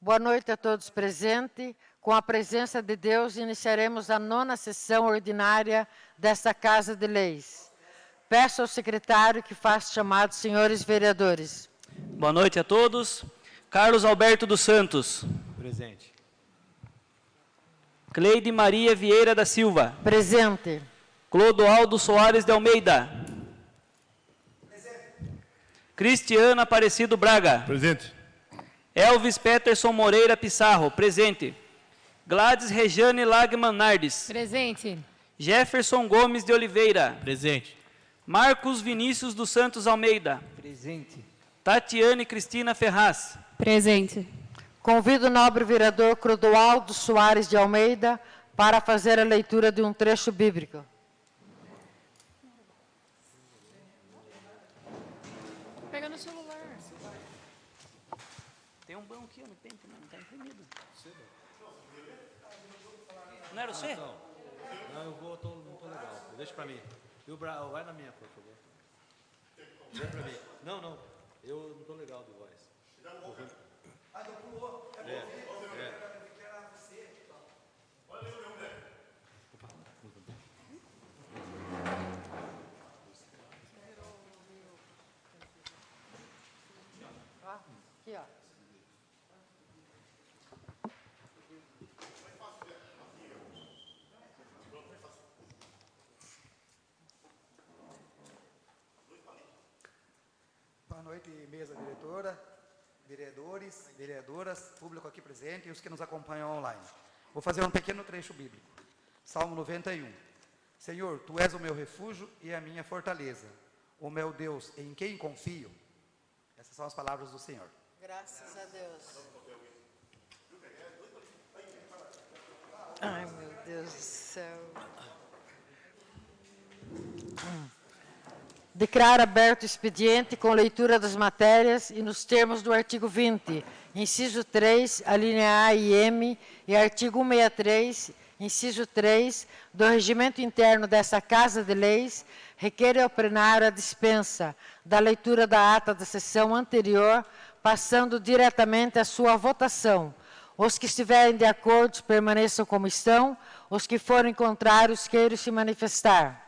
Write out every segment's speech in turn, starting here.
Boa noite a todos presentes. Com a presença de Deus, iniciaremos a 9ª sessão ordinária desta Casa de Leis. Peço ao secretário que faça chamado senhores vereadores. Boa noite a todos. Carlos Alberto dos Santos. Presente. Cleide Maria Vieira da Silva. Presente. Clodoaldo Soares de Almeida. Presente. Cristiana Aparecido Braga. Presente. Elvis Peterson Moreira Pissarro. Presente. Gladys Rejane Lagman Nardes. Presente. Jefferson Gomes de Oliveira. Presente. Marcos Vinícius dos Santos Almeida. Presente. Tatiane Cristina Ferraz. Presente. Convido o nobre vereador Clodoaldo Soares de Almeida para fazer a leitura de um trecho bíblico. Pega no celular. Tem um banco aqui no tempo, não está imprimido. Não era você? Não, eu vou, não tô legal. Deixa pra mim. Vai na minha, por favor. Deixa pra mim. Não. Eu não tô legal do voz. Ah, não pulou. É. Aqui, ó. Boa noite, mesa diretora, vereadores, vereadoras, público aqui presente e os que nos acompanham online. Vou fazer um pequeno trecho bíblico. Salmo 91. Senhor, Tu és o meu refúgio e a minha fortaleza, o meu Deus em quem confio. Essas são as palavras do Senhor. Graças a Deus. Ai, meu Deus do céu. Declaro aberto o expediente com leitura das matérias e nos termos do artigo 20, inciso 3, a linha A e M, e artigo 163, inciso 3, do regimento interno desta Casa de Leis, requer ao plenário a dispensa da leitura da ata da sessão anterior, passando diretamente à sua votação. Os que estiverem de acordo permaneçam como estão, os que forem contrários queiram se manifestar.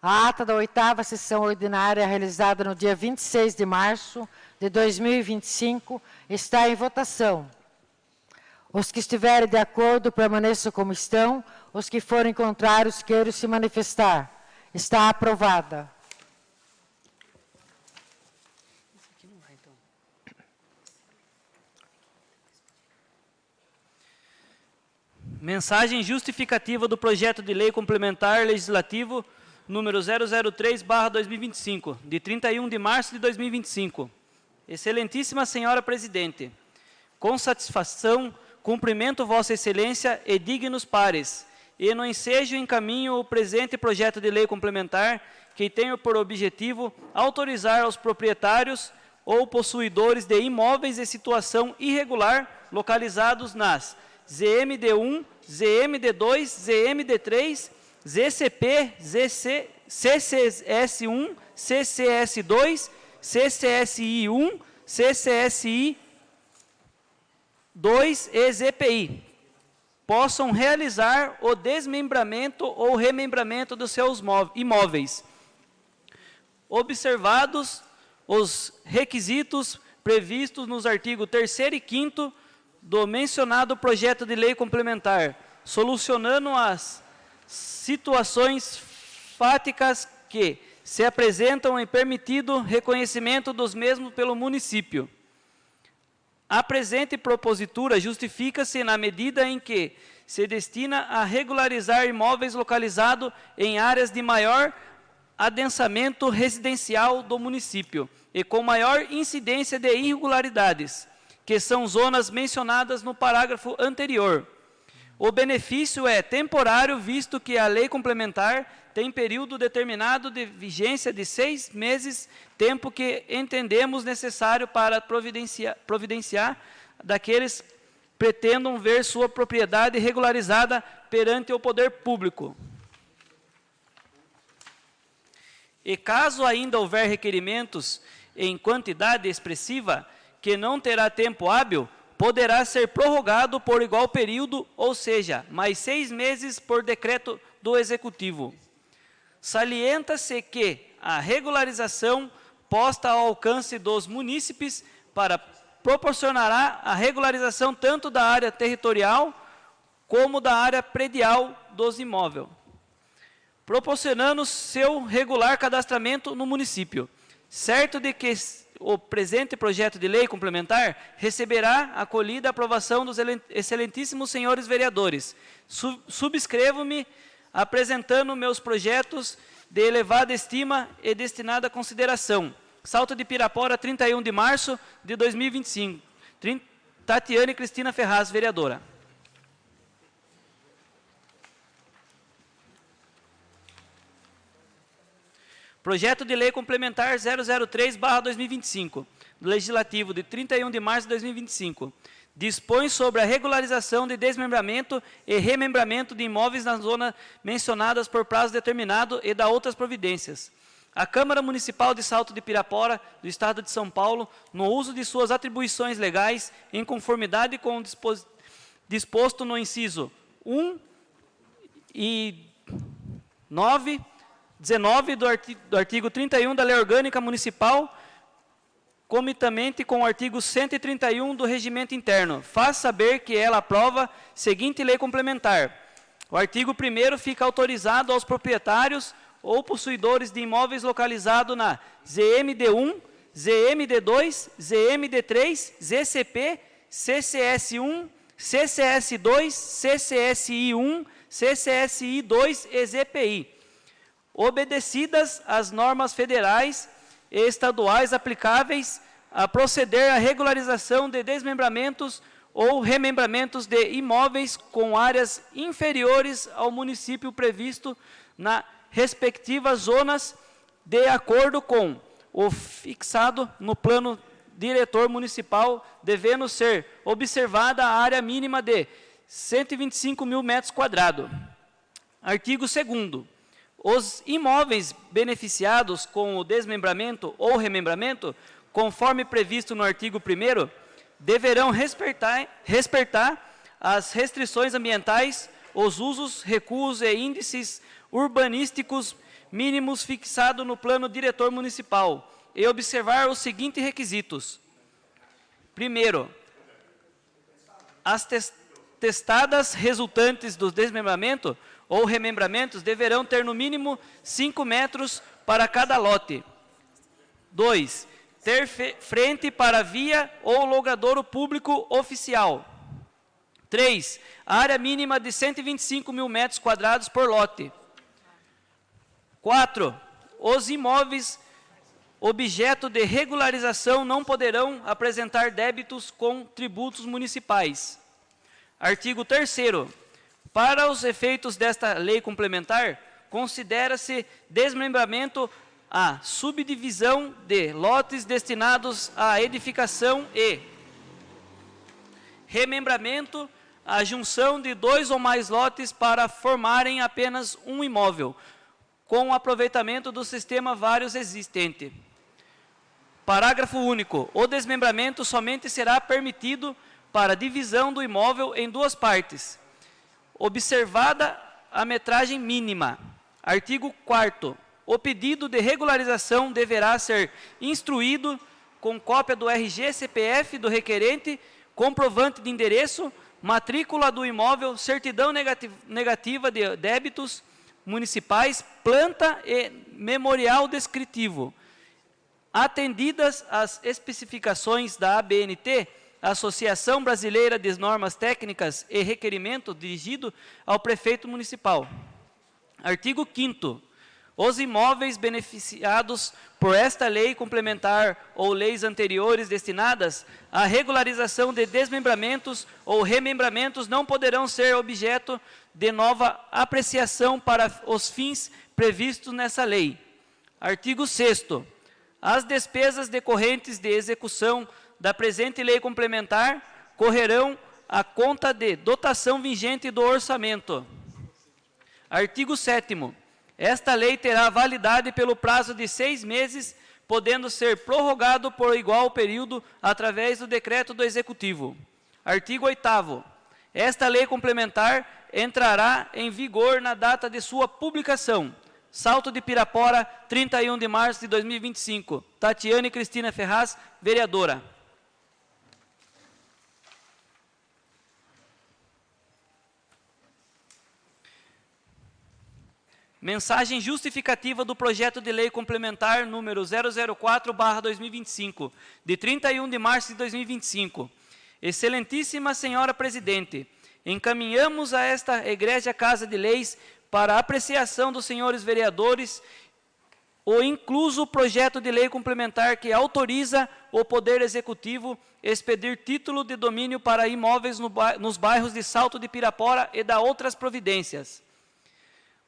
A ata da 8ª sessão ordinária, realizada no dia 26 de março de 2025, está em votação. Os que estiverem de acordo permaneçam como estão, os que forem contrários queiram se manifestar. Está aprovada. Mensagem justificativa do projeto de lei complementar legislativo número 003/2025, de 31 de março de 2025. Excelentíssima Senhora Presidente, com satisfação cumprimento Vossa Excelência e dignos pares, e no ensejo encaminho o presente projeto de lei complementar, que tem por objetivo autorizar aos proprietários ou possuidores de imóveis em situação irregular localizados nas ZMD1, ZMD2, ZMD3, ZCP, CCS1, CCS2, CCSI1, CCSI2 e ZPI, possam realizar o desmembramento ou remembramento dos seus imóveis, observados os requisitos previstos nos artigos 3º e 5º do mencionado projeto de lei complementar, solucionando as situações fáticas que se apresentam em permitido reconhecimento dos mesmos pelo município. A presente propositura justifica-se na medida em que se destina a regularizar imóveis localizados em áreas de maior adensamento residencial do município e com maior incidência de irregularidades, que são zonas mencionadas no parágrafo anterior. O benefício é temporário, visto que a lei complementar tem período determinado de vigência de 6 meses, tempo que entendemos necessário para providenciar daqueles que pretendam ver sua propriedade regularizada perante o poder público. E caso ainda houver requerimentos em quantidade expressiva, que não terá tempo hábil, poderá ser prorrogado por igual período, ou seja, mais 6 meses por decreto do Executivo. Salienta-se que a regularização posta ao alcance dos munícipes proporcionará a regularização tanto da área territorial como da área predial dos imóveis, proporcionando seu regular cadastramento no município, certo de que o presente projeto de lei complementar receberá acolhida a aprovação dos excelentíssimos senhores vereadores. Subscrevo-me apresentando meus projetos de elevada estima e destinada à consideração. Salto de Pirapora, 31 de março de 2025. Tatiane Cristina Ferraz, vereadora. Projeto de Lei Complementar 003/2025, do Legislativo de 31 de março de 2025. Dispõe sobre a regularização de desmembramento e remembramento de imóveis na zona mencionadas por prazo determinado e da outras providências. A Câmara Municipal de Salto de Pirapora, do Estado de São Paulo, no uso de suas atribuições legais, em conformidade com o disposto no inciso 1 e 19 do artigo 31 da Lei Orgânica Municipal, comitamente com o artigo 131 do Regimento Interno, faz saber que ela aprova seguinte lei complementar. O artigo 1º fica autorizado aos proprietários ou possuidores de imóveis localizados na ZMD1, ZMD2, ZMD3, ZCP, CCS1, CCS2, CCSI1, CCSI2 e ZPI, obedecidas as normas federais e estaduais aplicáveis a proceder à regularização de desmembramentos ou remembramentos de imóveis com áreas inferiores ao município previsto na respectivas zonas, de acordo com o fixado no plano diretor municipal, devendo ser observada a área mínima de 125 mil metros quadrados. Artigo 2º. Os imóveis beneficiados com o desmembramento ou remembramento, conforme previsto no artigo 1º, deverão respeitar as restrições ambientais, os usos, recuos e índices urbanísticos mínimos fixados no plano diretor municipal e observar os seguintes requisitos. Primeiro, as testadas resultantes do desmembramento ou remembramentos deverão ter no mínimo 5 metros para cada lote. 2. Ter frente para via ou logradouro público oficial. 3. Área mínima de 125 mil metros quadrados por lote. 4. Os imóveis objeto de regularização não poderão apresentar débitos com tributos municipais. Artigo 3º. Para os efeitos desta lei complementar, considera-se desmembramento a subdivisão de lotes destinados à edificação e remembramento a junção de 2 ou mais lotes para formarem apenas um imóvel, com o aproveitamento do sistema vários existente. Parágrafo único. O desmembramento somente será permitido para divisão do imóvel em 2 partes, observada a metragem mínima. Artigo 4º. O pedido de regularização deverá ser instruído com cópia do RG CPF do requerente, comprovante de endereço, matrícula do imóvel, certidão negativa de débitos municipais, planta e memorial descritivo. Atendidas as especificações da ABNT, Associação Brasileira de Normas Técnicas e requerimento dirigido ao prefeito municipal. Artigo 5º. Os imóveis beneficiados por esta lei complementar ou leis anteriores destinadas à regularização de desmembramentos ou remembramentos não poderão ser objeto de nova apreciação para os fins previstos nessa lei. Artigo 6º. As despesas decorrentes de execução da presente lei complementar correrão à conta de dotação vigente do orçamento. Artigo 7º. Esta lei terá validade pelo prazo de 6 meses podendo ser prorrogado por igual período através do decreto do Executivo. Artigo 8º. Esta lei complementar entrará em vigor na data de sua publicação. Salto de Pirapora, 31 de março de 2025. Tatiane Cristina Ferraz, vereadora. Mensagem justificativa do projeto de lei complementar número 004/2025, de 31 de março de 2025. Excelentíssima Senhora Presidente, encaminhamos a esta egrégia Casa de Leis para a apreciação dos senhores vereadores o incluso projeto de lei complementar que autoriza o Poder Executivo expedir título de domínio para imóveis nos bairros de Salto de Pirapora e da outras providências.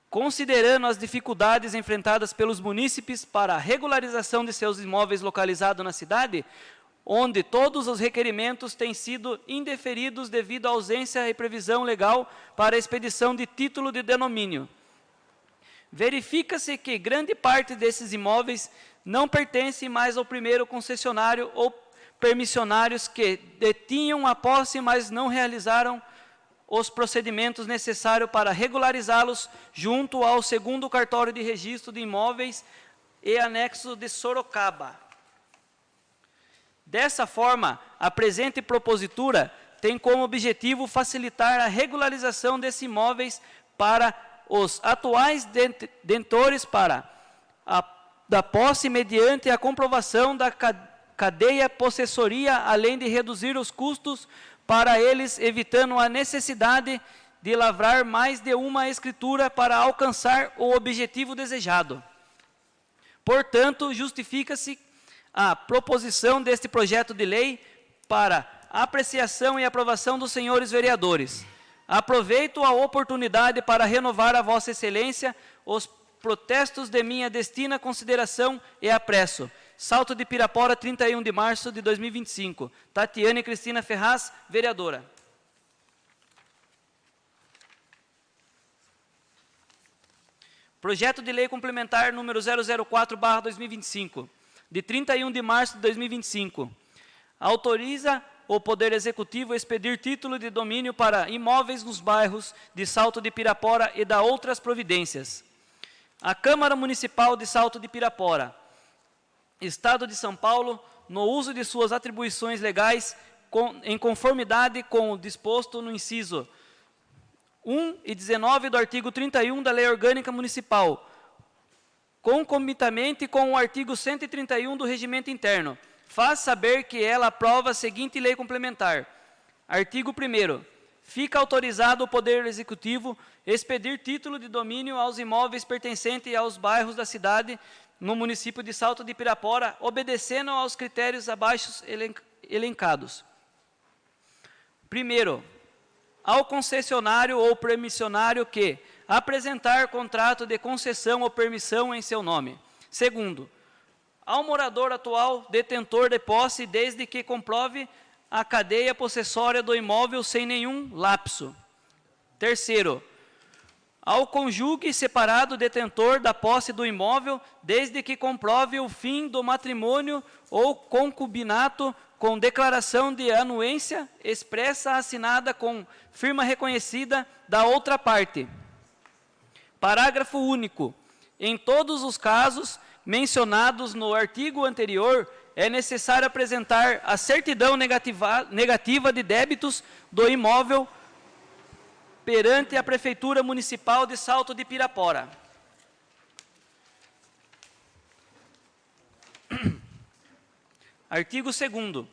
Considerando as dificuldades enfrentadas pelos munícipes para a regularização de seus imóveis localizados na cidade, onde todos os requerimentos têm sido indeferidos devido à ausência e previsão legal para a expedição de título de domínio. Verifica-se que grande parte desses imóveis não pertence mais ao primeiro concessionário ou permissionários que detinham a posse, mas não realizaram os procedimentos necessários para regularizá-los junto ao segundo cartório de registro de imóveis e anexo de Sorocaba. Dessa forma, a presente propositura tem como objetivo facilitar a regularização desses imóveis para os atuais detentores da posse mediante a comprovação da cadeia possessoria, além de reduzir os custos para eles, evitando a necessidade de lavrar mais de uma escritura para alcançar o objetivo desejado. Portanto, justifica-se a proposição deste projeto de lei para apreciação e aprovação dos senhores vereadores. Aproveito a oportunidade para renovar a Vossa Excelência os protestos de minha destina consideração e apreço. Salto de Pirapora, 31 de março de 2025. Tatiane Cristina Ferraz, vereadora. Projeto de lei complementar número 004/2025, de 31 de março de 2025. Autoriza o Poder Executivo a expedir título de domínio para imóveis nos bairros de Salto de Pirapora e da outras providências. A Câmara Municipal de Salto de Pirapora, Estado de São Paulo, no uso de suas atribuições legais, em conformidade com o disposto no inciso 1 e 19 do artigo 31 da Lei Orgânica Municipal, concomitantemente com o artigo 131 do Regimento Interno, faz saber que ela aprova a seguinte lei complementar. Artigo 1º. Fica autorizado o Poder Executivo expedir título de domínio aos imóveis pertencentes aos bairros da cidade no município de Salto de Pirapora, obedecendo aos critérios abaixo elencados. Primeiro, ao concessionário ou permissionário que apresentar contrato de concessão ou permissão em seu nome. Segundo, ao morador atual detentor de posse, desde que comprove a cadeia possessória do imóvel sem nenhum lapso. Terceiro, ao cônjuge separado detentor da posse do imóvel, desde que comprove o fim do matrimônio ou concubinato com declaração de anuência expressa assinada com firma reconhecida da outra parte. Parágrafo único. Em todos os casos mencionados no artigo anterior, é necessário apresentar a certidão negativa de débitos do imóvel perante a Prefeitura Municipal de Salto de Pirapora. Artigo 2º.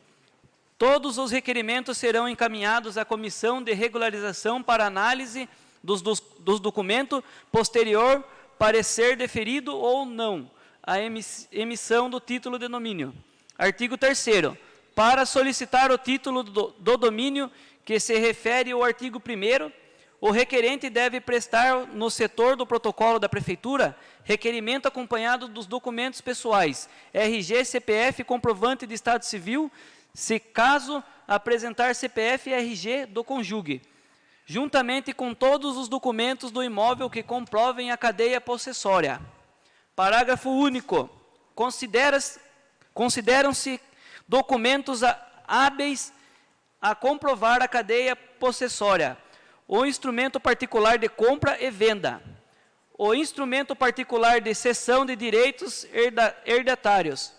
Todos os requerimentos serão encaminhados à Comissão de Regularização para análise dos documentos, posterior parecer deferido ou não a emissão do título de domínio. Artigo 3º. Para solicitar o título do domínio que se refere ao artigo 1º, o requerente deve prestar no setor do protocolo da Prefeitura requerimento acompanhado dos documentos pessoais, RG, CPF, comprovante de Estado Civil, se caso apresentar CPF e RG do cônjuge, juntamente com todos os documentos do imóvel que comprovem a cadeia possessória. Parágrafo único. consideram-se documentos hábeis a comprovar a cadeia possessória, o instrumento particular de compra e venda, o instrumento particular de cessão de direitos hereditários,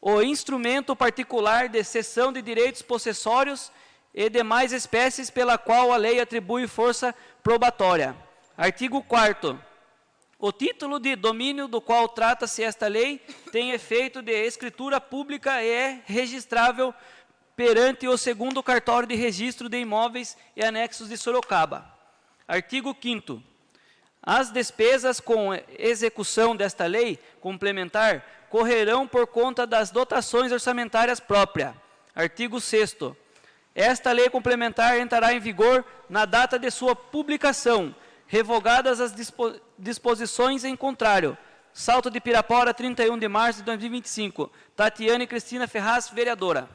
o instrumento particular de cessão de direitos possessórios e demais espécies pela qual a lei atribui força probatória. Artigo 4º. O título de domínio do qual trata-se esta lei tem efeito de escritura pública e é registrável perante o 2º Cartório de Registro de Imóveis e Anexos de Sorocaba. Artigo 5º. As despesas com execução desta lei complementar correrão por conta das dotações orçamentárias próprias. Artigo 6º. Esta lei complementar entrará em vigor na data de sua publicação, revogadas as disposições em contrário. Salto de Pirapora, 31 de março de 2025. Tatiane Cristina Ferraz, vereadora.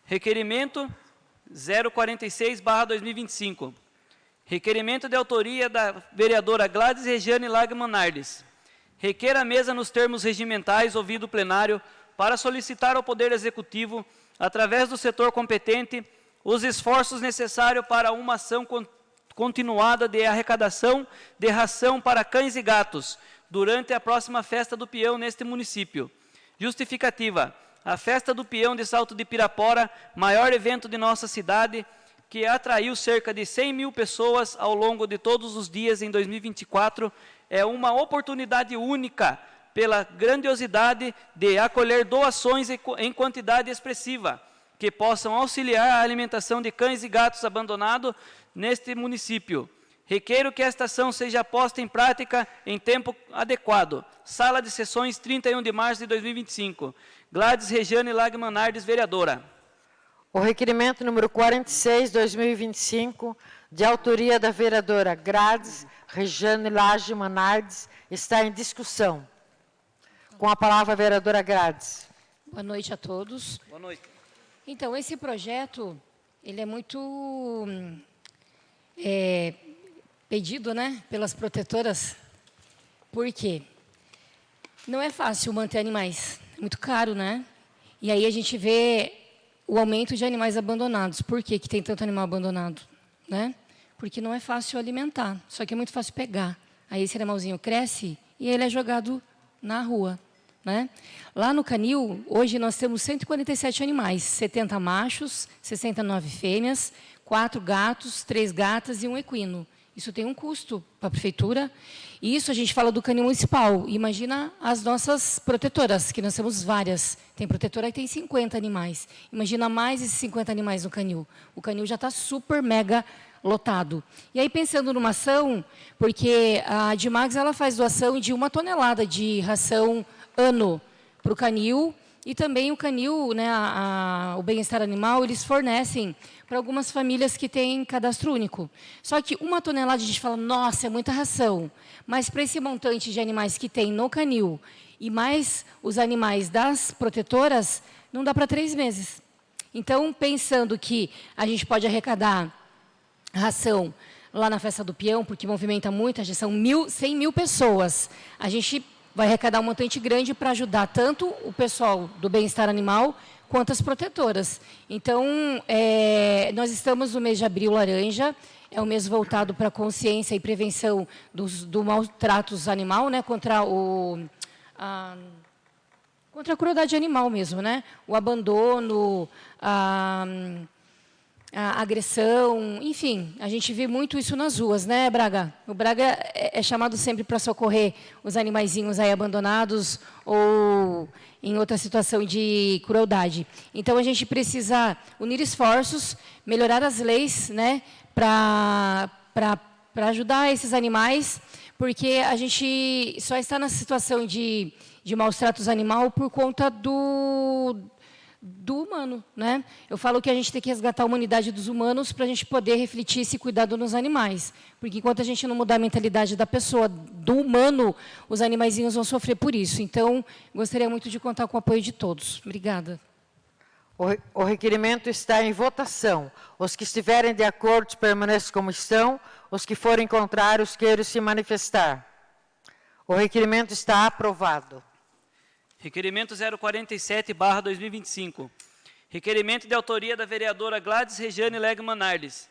Requerimento 046/2025. Requerimento de autoria da vereadora Gladys Regiane Lagman Nardes. Requer a mesa nos termos regimentais, ouvido o plenário, para solicitar ao Poder Executivo, através do setor competente, os esforços necessários para uma ação continuada de arrecadação de ração para cães e gatos, durante a próxima Festa do Peão neste município. Justificativa. A Festa do Peão de Salto de Pirapora, maior evento de nossa cidade, que atraiu cerca de 100 mil pessoas ao longo de todos os dias em 2024, é uma oportunidade única pela grandiosidade de acolher doações em quantidade expressiva, que possam auxiliar a alimentação de cães e gatos abandonados neste município. Requeiro que esta ação seja posta em prática em tempo adequado. Sala de sessões, 31 de março de 2025. Gladys Regiane Lagman Nardes, vereadora. O requerimento número 46/2025, de autoria da vereadora Gladys Regiane Lagman Nardes, está em discussão. Com a palavra a vereadora Gladys. Boa noite a todos. Boa noite. Então, esse projeto, ele é muito pedido, né, pelas protetoras. Por quê? Não é fácil manter animais, é muito caro, né? E aí a gente vê o aumento de animais abandonados. Por que que tem tanto animal abandonado, né? Porque não é fácil alimentar, só que é muito fácil pegar. Aí esse animalzinho cresce e ele é jogado na rua, né? Lá no canil, hoje nós temos 147 animais, 70 machos, 69 fêmeas, 4 gatos, 3 gatas e 1 equino. Isso tem um custo para a prefeitura. E isso a gente fala do canil municipal. Imagina as nossas protetoras, que nós temos várias. Tem protetora que tem 50 animais. Imagina mais esses 50 animais no canil. O canil já está super, mega lotado. E aí, pensando numa ação, porque a Dimags ela faz doação de 1 tonelada de ração ano para o canil, e também o canil, né, o bem-estar animal, eles fornecem para algumas famílias que têm cadastro único. Só que 1 tonelada, a gente fala, nossa, é muita ração. Mas para esse montante de animais que tem no canil, e mais os animais das protetoras, não dá para 3 meses. Então, pensando que a gente pode arrecadar ração lá na Festa do Peão, porque movimenta muito, já são 100 mil pessoas. A gente vai arrecadar um montante grande para ajudar tanto o pessoal do bem-estar animal quanto as protetoras. Então, nós estamos no mês de abril laranja, é um mês voltado para a consciência e prevenção do maltratos animal, né, contra a crueldade animal mesmo, né? O abandono, a agressão, enfim, a gente vê muito isso nas ruas, né, Braga? O Braga é chamado sempre para socorrer os animaizinhos aí abandonados ou em outra situação de crueldade. Então, a gente precisa unir esforços, melhorar as leis, né, para ajudar esses animais, porque a gente só está na situação de maus tratos animal por conta do humano, né? Eu falo que a gente tem que resgatar a humanidade dos humanos para a gente poder refletir esse cuidado nos animais. Porque enquanto a gente não mudar a mentalidade da pessoa, do humano, os animaizinhos vão sofrer por isso. Então, gostaria muito de contar com o apoio de todos. Obrigada. O requerimento está em votação. Os que estiverem de acordo permaneçam como estão. Os que forem contrários queiram se manifestar. O requerimento está aprovado. Requerimento 047/2025. Requerimento de autoria da vereadora Gladys Regiane Legman Nardes.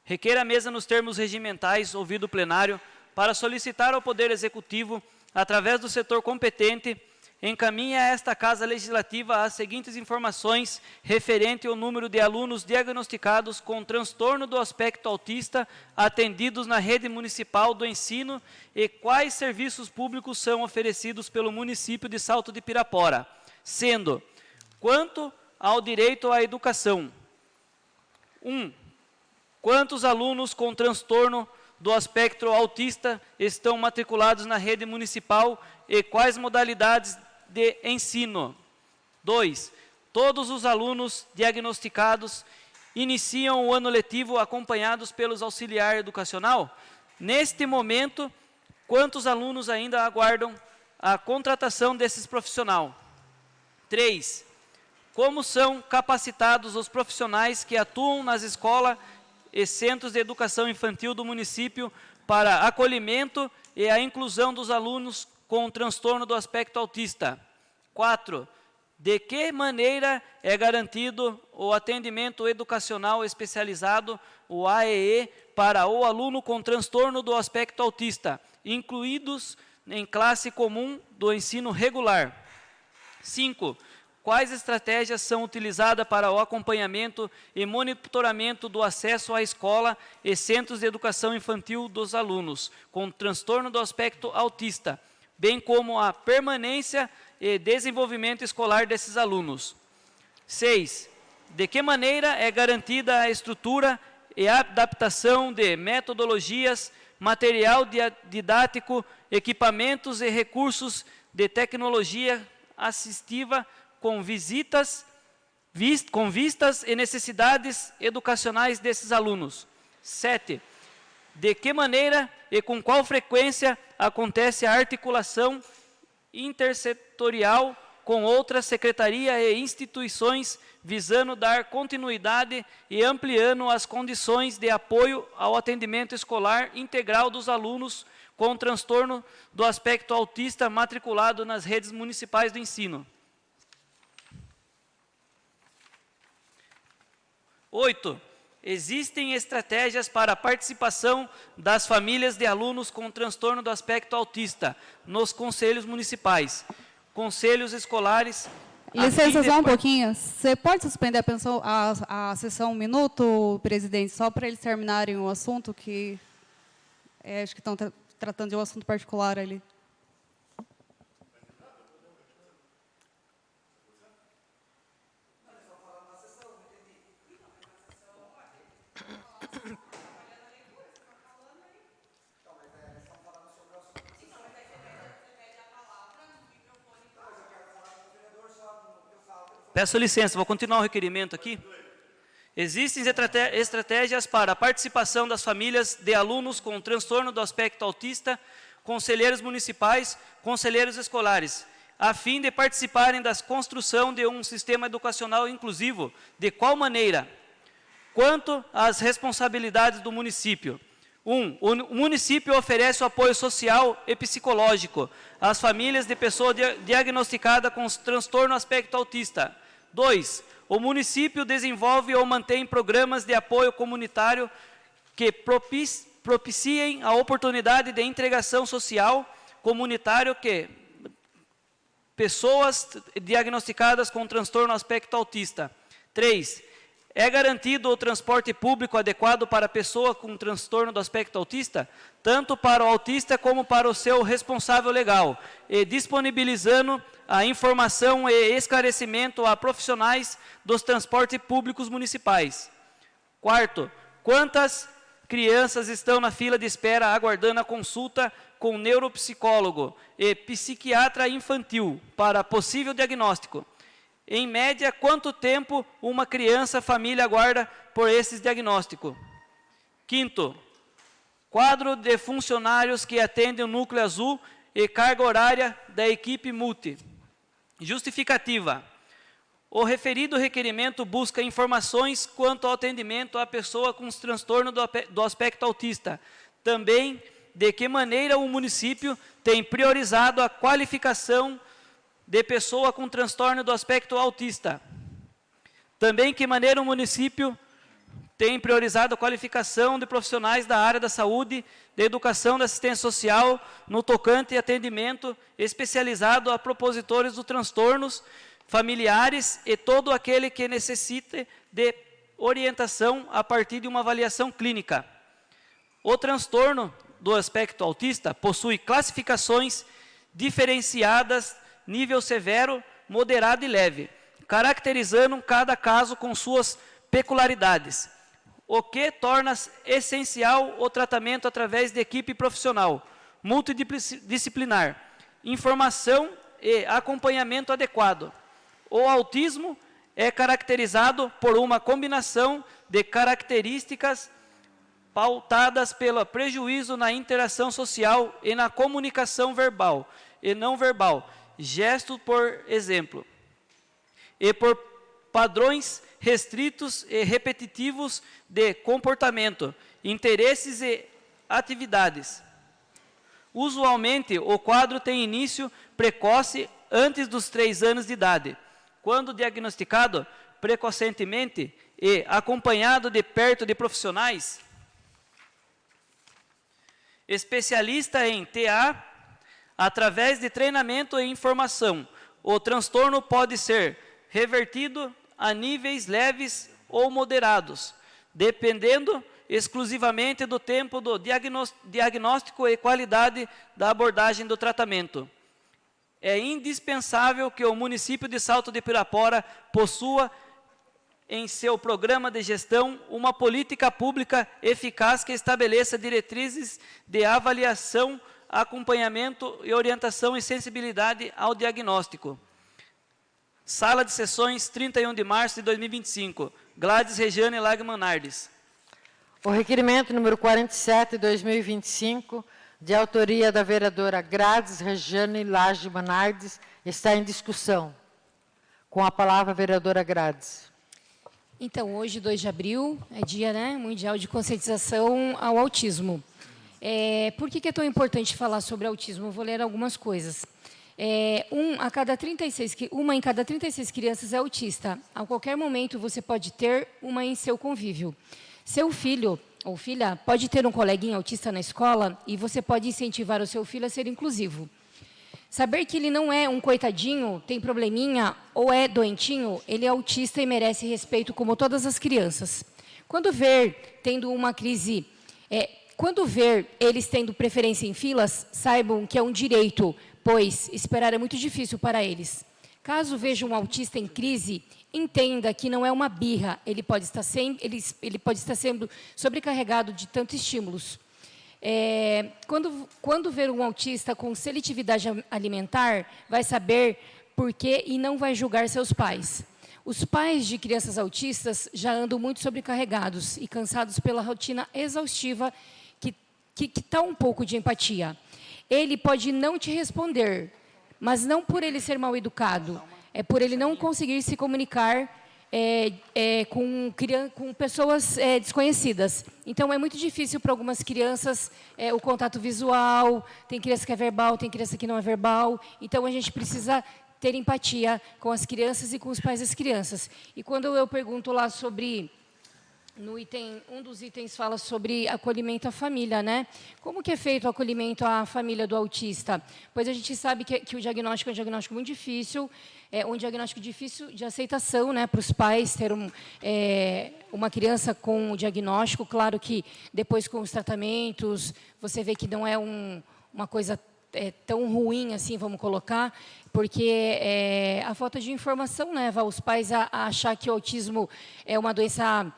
Requer a mesa nos termos regimentais, ouvido o plenário, para solicitar ao Poder Executivo, através do setor competente, encaminhe a esta Casa Legislativa as seguintes informações referente ao número de alunos diagnosticados com transtorno do aspecto autista atendidos na rede municipal do ensino e quais serviços públicos são oferecidos pelo município de Salto de Pirapora, sendo, quanto ao direito à educação, 1. Quantos alunos com transtorno do aspecto autista estão matriculados na rede municipal e quais modalidades de ensino? 2. Todos os alunos diagnosticados iniciam o ano letivo acompanhados pelos auxiliar educacional? Neste momento, quantos alunos ainda aguardam a contratação desses profissionais? 3. Como são capacitados os profissionais que atuam nas escolas e centros de educação infantil do município para acolhimento e a inclusão dos alunos com transtorno do aspecto autista? 4. De que maneira é garantido o atendimento educacional especializado, o AEE, para o aluno com transtorno do aspecto autista, incluídos em classe comum do ensino regular? 5. Quais estratégias são utilizadas para o acompanhamento e monitoramento do acesso à escola e centros de educação infantil dos alunos com transtorno do aspecto autista, bem como a permanência e desenvolvimento escolar desses alunos? 6. De que maneira é garantida a estrutura e adaptação de metodologias, material didático, equipamentos e recursos de tecnologia assistiva com vistas e necessidades educacionais desses alunos? 7. De que maneira e com qual frequência acontece a articulação intersetorial com outras secretarias e instituições, visando dar continuidade e ampliando as condições de apoio ao atendimento escolar integral dos alunos com transtorno do aspecto autista matriculado nas redes municipais do ensino? 8. Existem estratégias para a participação das famílias de alunos com transtorno do aspecto autista nos conselhos municipais, conselhos escolares. Licença só um pouquinho. Você pode suspender a sessão um minuto, presidente, só para eles terminarem o assunto, que acho que estão tratando de um assunto particular ali. Peço licença, vou continuar o requerimento aqui. Existem estratégias para a participação das famílias de alunos com transtorno do aspecto autista, conselheiros municipais, conselheiros escolares, a fim de participarem da construção de um sistema educacional inclusivo. De qual maneira? Quanto às responsabilidades do município. 1. O município oferece o apoio social e psicológico às famílias de pessoa diagnosticada com transtorno aspecto autista. 2. O município desenvolve ou mantém programas de apoio comunitário que propiciem a oportunidade de integração social comunitário que pessoas diagnosticadas com transtorno aspecto autista. 3. É garantido o transporte público adequado para a pessoa com transtorno do aspecto autista, tanto para o autista como para o seu responsável legal, e disponibilizando a informação e esclarecimento a profissionais dos transportes públicos municipais. 4. Quantas crianças estão na fila de espera aguardando a consulta com neuropsicólogo e psiquiatra infantil para possível diagnóstico? Em média, quanto tempo uma criança, família aguarda por esses diagnósticos? 5. Quadro de funcionários que atendem o núcleo azul e carga horária da equipe multi. Justificativa. O referido requerimento busca informações quanto ao atendimento à pessoa com transtorno do aspecto autista. Também, de que maneira o município tem priorizado a qualificação de pessoa com transtorno do aspecto autista. Também, que maneira o município tem priorizado a qualificação de profissionais da área da saúde, da educação, da assistência social, no tocante e atendimento especializado a propositores dos transtornos familiares e todo aquele que necessite de orientação a partir de uma avaliação clínica. O transtorno do aspecto autista possui classificações diferenciadas, nível severo, moderado e leve, caracterizando cada caso com suas peculiaridades, o que torna essencial o tratamento através de equipe profissional, multidisciplinar, informação e acompanhamento adequado. O autismo é caracterizado por uma combinação de características pautadas pelo prejuízo na interação social e na comunicação verbal e não verbal, gesto, por exemplo, e por padrões restritos e repetitivos de comportamento, interesses e atividades. Usualmente, o quadro tem início precoce antes dos 3 anos de idade. Quando diagnosticado precocemente e acompanhado de perto de profissionais, especialista em TA, através de treinamento e informação, o transtorno pode ser revertido a níveis leves ou moderados, dependendo exclusivamente do tempo do diagnóstico e qualidade da abordagem do tratamento. É indispensável que o município de Salto de Pirapora possua em seu programa de gestão uma política pública eficaz que estabeleça diretrizes de avaliação, acompanhamento e orientação e sensibilidade ao diagnóstico. Sala de Sessões, 31 de março de 2025. Gladys Regiane Lagman Nardes. O requerimento número 47, 2025, de autoria da vereadora Gladys Regiane Lagman Nardes, está em discussão. Com a palavra, a vereadora Gladys. Então, hoje, 2 de abril, é dia, né, mundial de conscientização ao autismo. Por que é tão importante falar sobre autismo? Eu vou ler algumas coisas. Uma em cada 36 crianças é autista. A qualquer momento, você pode ter uma em seu convívio. Seu filho ou filha pode ter um coleguinha autista na escola e você pode incentivar o seu filho a ser inclusivo. Saber que ele não é um coitadinho, tem probleminha ou é doentinho, ele é autista e merece respeito como todas as crianças. Quando ver eles tendo preferência em filas, saibam que é um direito, pois esperar é muito difícil para eles. Caso veja um autista em crise, entenda que não é uma birra, ele pode estar sendo sobrecarregado de tantos estímulos. Quando ver um autista com seletividade alimentar, vai saber por quê e não vai julgar seus pais. Os pais de crianças autistas já andam muito sobrecarregados e cansados pela rotina exaustiva que dá um pouco de empatia. Ele pode não te responder, mas não por ele ser mal educado, é por ele não conseguir se comunicar com pessoas desconhecidas. Então, é muito difícil para algumas crianças o contato visual, tem criança que é verbal, tem criança que não é verbal. Então, a gente precisa ter empatia com as crianças e com os pais das crianças. E quando eu pergunto lá sobre... um dos itens fala sobre acolhimento à família, né? Como que é feito o acolhimento à família do autista? Pois a gente sabe que o diagnóstico é um diagnóstico muito difícil, um diagnóstico difícil de aceitação, né, para os pais ter uma criança com o diagnóstico. Claro que depois com os tratamentos, você vê que não é uma coisa tão ruim assim, vamos colocar, porque a falta de informação leva os pais a achar que o autismo é uma doença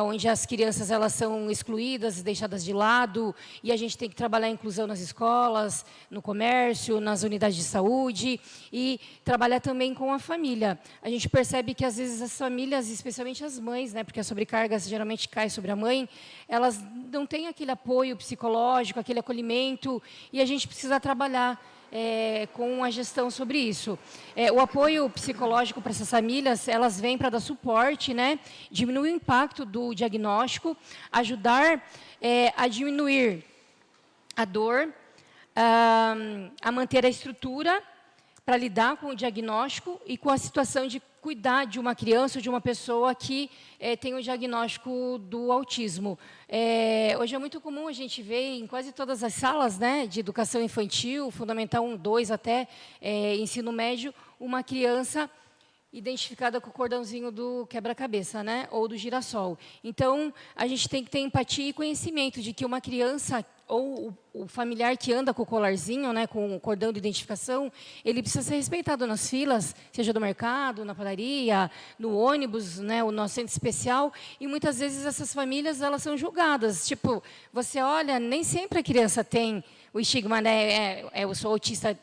onde as crianças elas são excluídas, deixadas de lado, e a gente tem que trabalhar a inclusão nas escolas, no comércio, nas unidades de saúde, e trabalhar também com a família. A gente percebe que, às vezes, as famílias, especialmente as mães, né, porque a sobrecarga geralmente cai sobre a mãe, elas não têm aquele apoio psicológico, aquele acolhimento, e a gente precisa trabalhar com a gestão sobre isso. O apoio psicológico para essas famílias, elas vêm para dar suporte, né? Diminuir o impacto do diagnóstico, ajudar a diminuir a dor, a manter a estrutura para lidar com o diagnóstico e com a situação de cuidar de uma criança ou de uma pessoa que tem o diagnóstico do autismo. Hoje é muito comum a gente ver em quase todas as salas, né, de educação infantil, Fundamental 1, 2 até ensino médio, uma criança identificada com o cordãozinho do quebra-cabeça, né, ou do girassol. Então, a gente tem que ter empatia e conhecimento de que uma criança ou o familiar que anda com o colarzinho, né, com o cordão de identificação, ele precisa ser respeitado nas filas, seja do mercado, na padaria, no ônibus, né, o nosso centro especial, e muitas vezes essas famílias, elas são julgadas. Tipo, você olha, nem sempre a criança tem o estigma, né, eu sou autista,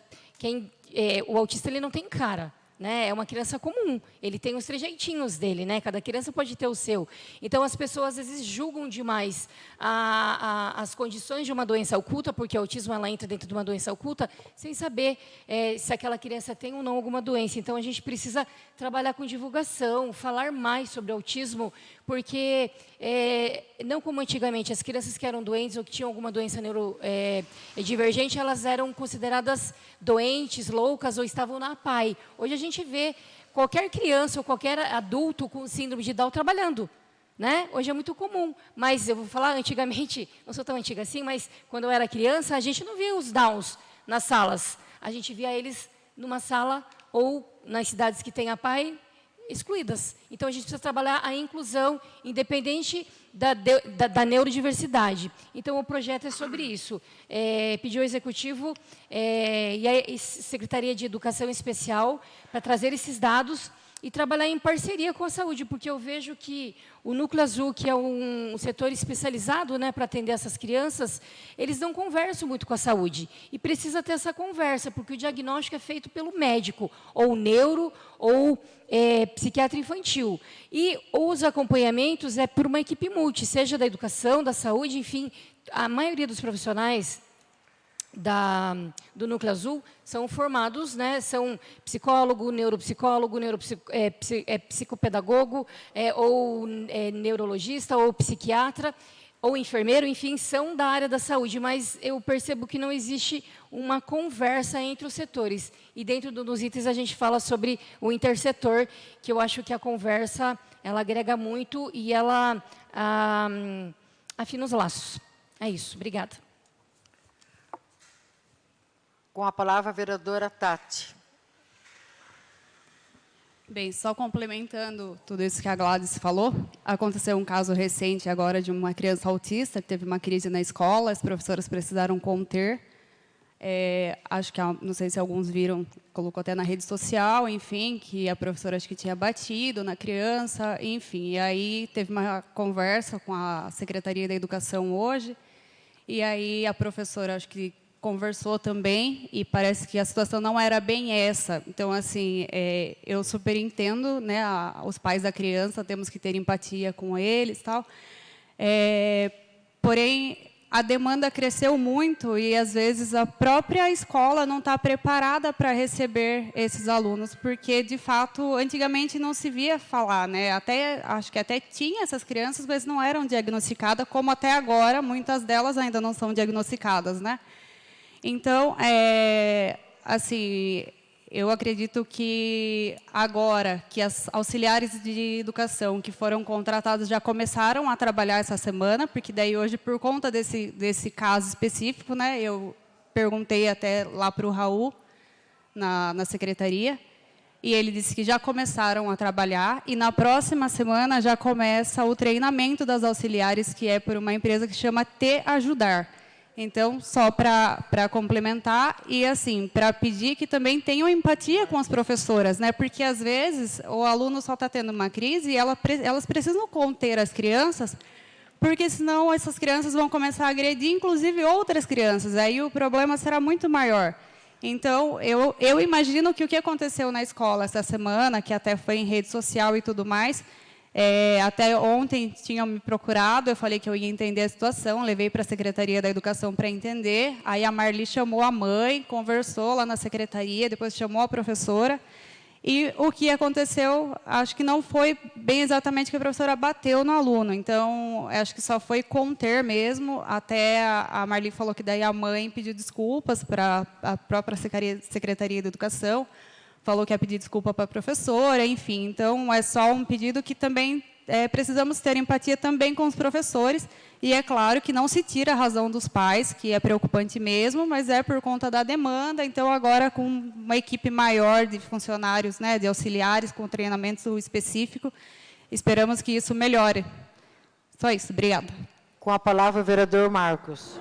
o autista ele não tem cara. Né? É uma criança comum, ele tem os trejeitinhos dele, né? Cada criança pode ter o seu. Então, as pessoas, às vezes, julgam demais as condições de uma doença oculta, porque o autismo ela entra dentro de uma doença oculta, sem saber se aquela criança tem ou não alguma doença. Então, a gente precisa trabalhar com divulgação, falar mais sobre o autismo, porque, não como antigamente, as crianças que eram doentes ou que tinham alguma doença neurodivergente, elas eram consideradas doentes, loucas ou estavam na PAI. Hoje a gente vê qualquer criança ou qualquer adulto com síndrome de Down trabalhando. Né? Hoje é muito comum, mas eu vou falar antigamente, não sou tão antiga assim, mas quando eu era criança, a gente não via os Downs nas salas. A gente via eles numa sala ou nas cidades que têm a PAI, excluídas. Então, a gente precisa trabalhar a inclusão, independente da neurodiversidade. Então, o projeto é sobre isso. Pediu ao Executivo e a Secretaria de Educação Especial para trazer esses dados e trabalhar em parceria com a saúde, porque eu vejo que o Núcleo Azul, que é um setor especializado, né, para atender essas crianças, eles não conversam muito com a saúde. E precisa ter essa conversa, porque o diagnóstico é feito pelo médico, ou neuro, ou psiquiatra infantil. E os acompanhamentos é por uma equipe multi, seja da educação, da saúde, enfim, a maioria dos profissionais do Núcleo Azul são formados, né, são psicólogo, neuropsicólogo, psicopedagogo, ou neurologista, ou psiquiatra, ou enfermeiro, enfim, são da área da saúde, mas eu percebo que não existe uma conversa entre os setores. E dentro dos itens a gente fala sobre o intersetor, que eu acho que a conversa, ela agrega muito e ela afina os laços. É isso, obrigada. Com a palavra, a vereadora Tati. Bem, só complementando tudo isso que a Gladys falou, aconteceu um caso recente agora de uma criança autista que teve uma crise na escola, as professoras precisaram conter. Acho que, não sei se alguns viram, colocou até na rede social, enfim, que a professora acho que tinha batido na criança, enfim. E aí teve uma conversa com a Secretaria da Educação hoje, e aí a professora, acho que conversou também, e parece que a situação não era bem essa. Então, assim, eu super entendo, né, os pais da criança, temos que ter empatia com eles, tal. Porém, a demanda cresceu muito e, às vezes, a própria escola não está preparada para receber esses alunos, porque, de fato, antigamente não se via falar, né? Acho que até tinha essas crianças, mas não eram diagnosticadas, como até agora, muitas delas ainda não são diagnosticadas, né? Então, assim, eu acredito que agora que as auxiliares de educação que foram contratadas já começaram a trabalhar essa semana, porque daí hoje, por conta desse caso específico, né, eu perguntei até lá para o Raul, na secretaria, e ele disse que já começaram a trabalhar, e na próxima semana já começa o treinamento das auxiliares, que é por uma empresa que chama Te Ajudar. Então, só para complementar e, assim, para pedir que também tenham empatia com as professoras, né? Porque, às vezes, o aluno só está tendo uma crise e elas precisam conter as crianças, porque, senão, essas crianças vão começar a agredir, inclusive, outras crianças. Aí o problema será muito maior. Então, eu imagino que o que aconteceu na escola essa semana, que até foi em rede social e tudo mais, Até ontem tinham me procurado, eu falei que eu ia entender a situação, levei para a Secretaria da Educação para entender, aí a Marli chamou a mãe, conversou lá na secretaria, depois chamou a professora, e o que aconteceu, acho que não foi bem exatamente que a professora bateu no aluno, então, acho que só foi conter mesmo, até a Marli falou que daí a mãe pediu desculpas para a própria Secretaria da Educação, falou que ia pedir desculpa para a professora, enfim. Então, é só um pedido que também precisamos ter empatia também com os professores, e é claro que não se tira a razão dos pais, que é preocupante mesmo, mas é por conta da demanda. Então, agora, com uma equipe maior de funcionários, né, de auxiliares, com treinamento específico, esperamos que isso melhore. Só isso, obrigada. Com a palavra, o vereador Marcos.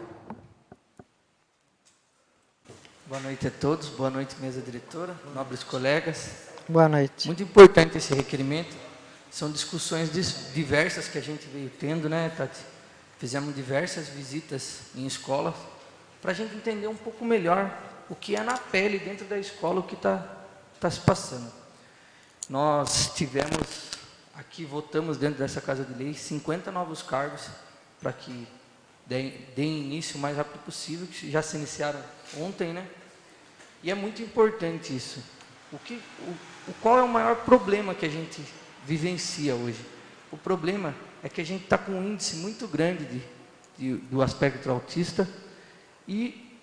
Boa noite a todos, boa noite, mesa diretora, nobres colegas. Boa noite. Muito importante esse requerimento, são discussões diversas que a gente veio tendo, né, Tati? Fizemos diversas visitas em escolas, para a gente entender um pouco melhor o que é na pele dentro da escola, o que está se passando. Nós tivemos, aqui votamos dentro dessa Casa de Lei, 50 novos cargos, para que deem início o mais rápido possível, que já se iniciaram ontem, né? E é muito importante isso. Qual é o maior problema que a gente vivencia hoje? O problema é que a gente está com um índice muito grande do aspecto autista, e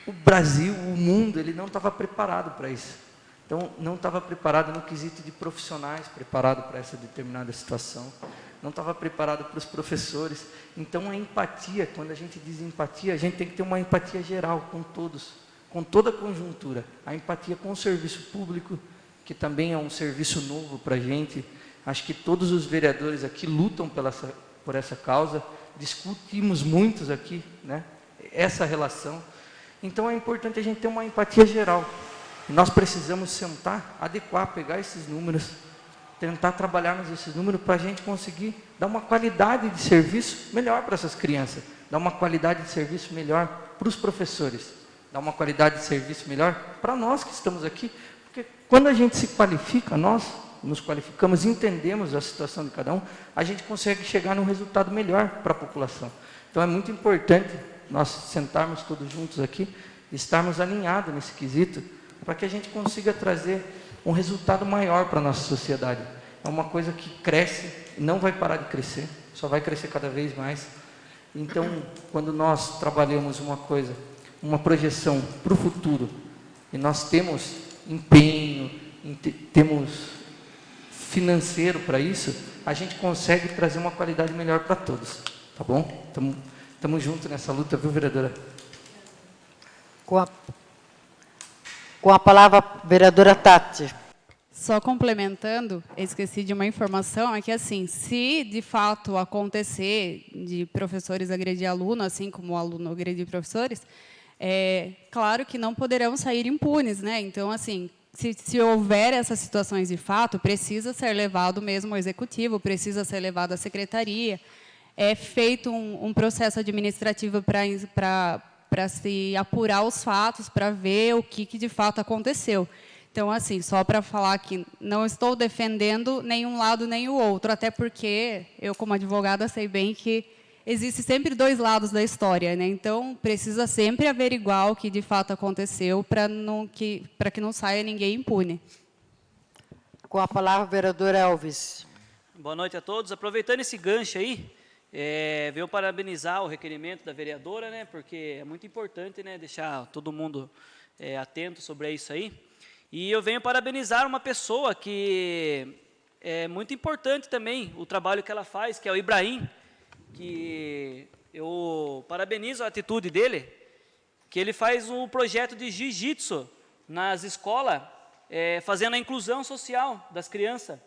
o Brasil, o mundo, ele não estava preparado para isso. Então, não estava preparado no quesito de profissionais, preparado para essa determinada situação, não estava preparado para os professores. Então, a empatia, quando a gente diz empatia, a gente tem que ter uma empatia geral com todos, com toda a conjuntura. A empatia com o serviço público, que também é um serviço novo para a gente. Acho que todos os vereadores aqui lutam por essa causa, discutimos muitos aqui, né, essa relação. Então, é importante a gente ter uma empatia geral. Nós precisamos sentar, adequar, pegar esses números, tentar trabalharmos esses números para a gente conseguir dar uma qualidade de serviço melhor para essas crianças, dar uma qualidade de serviço melhor para os professores, dar uma qualidade de serviço melhor para nós que estamos aqui, porque quando a gente se qualifica, nós nos qualificamos, entendemos a situação de cada um, a gente consegue chegar num resultado melhor para a população. Então, é muito importante nós sentarmos todos juntos aqui, estarmos alinhados nesse quesito, para que a gente consiga trazer um resultado maior para a nossa sociedade. É uma coisa que cresce, não vai parar de crescer, só vai crescer cada vez mais. Então, quando nós trabalhamos uma projeção para o futuro, e nós temos empenho, temos financeiro para isso, a gente consegue trazer uma qualidade melhor para todos, tá bom? Estamos juntos nessa luta, viu, vereadora? Com a palavra, vereadora Tati. Só complementando, esqueci de uma informação, é que, assim, se de fato acontecer de professores agredir aluno, assim como o aluno agredir professores, claro que não poderão sair impunes, né? Então, assim, se houver essas situações de fato, precisa ser levado mesmo ao executivo, precisa ser levado à secretaria, é feito um processo administrativo para se apurar os fatos, para ver o que de fato aconteceu. Então, assim, só para falar que não estou defendendo nenhum lado nem o outro, até porque eu, como advogada, sei bem que existe sempre dois lados da história, né? Então, precisa sempre averiguar o que de fato aconteceu para que não saia ninguém impune. Com a palavra, vereador Elvis. Boa noite a todos. Aproveitando esse gancho aí, veio parabenizar o requerimento da vereadora, né? Porque é muito importante, né, deixar todo mundo atento sobre isso aí. E eu venho parabenizar uma pessoa que é muito importante também, o trabalho que ela faz, que é o Ibrahim, que eu parabenizo a atitude dele, que ele faz um projeto de jiu-jitsu nas escolas, fazendo a inclusão social das crianças.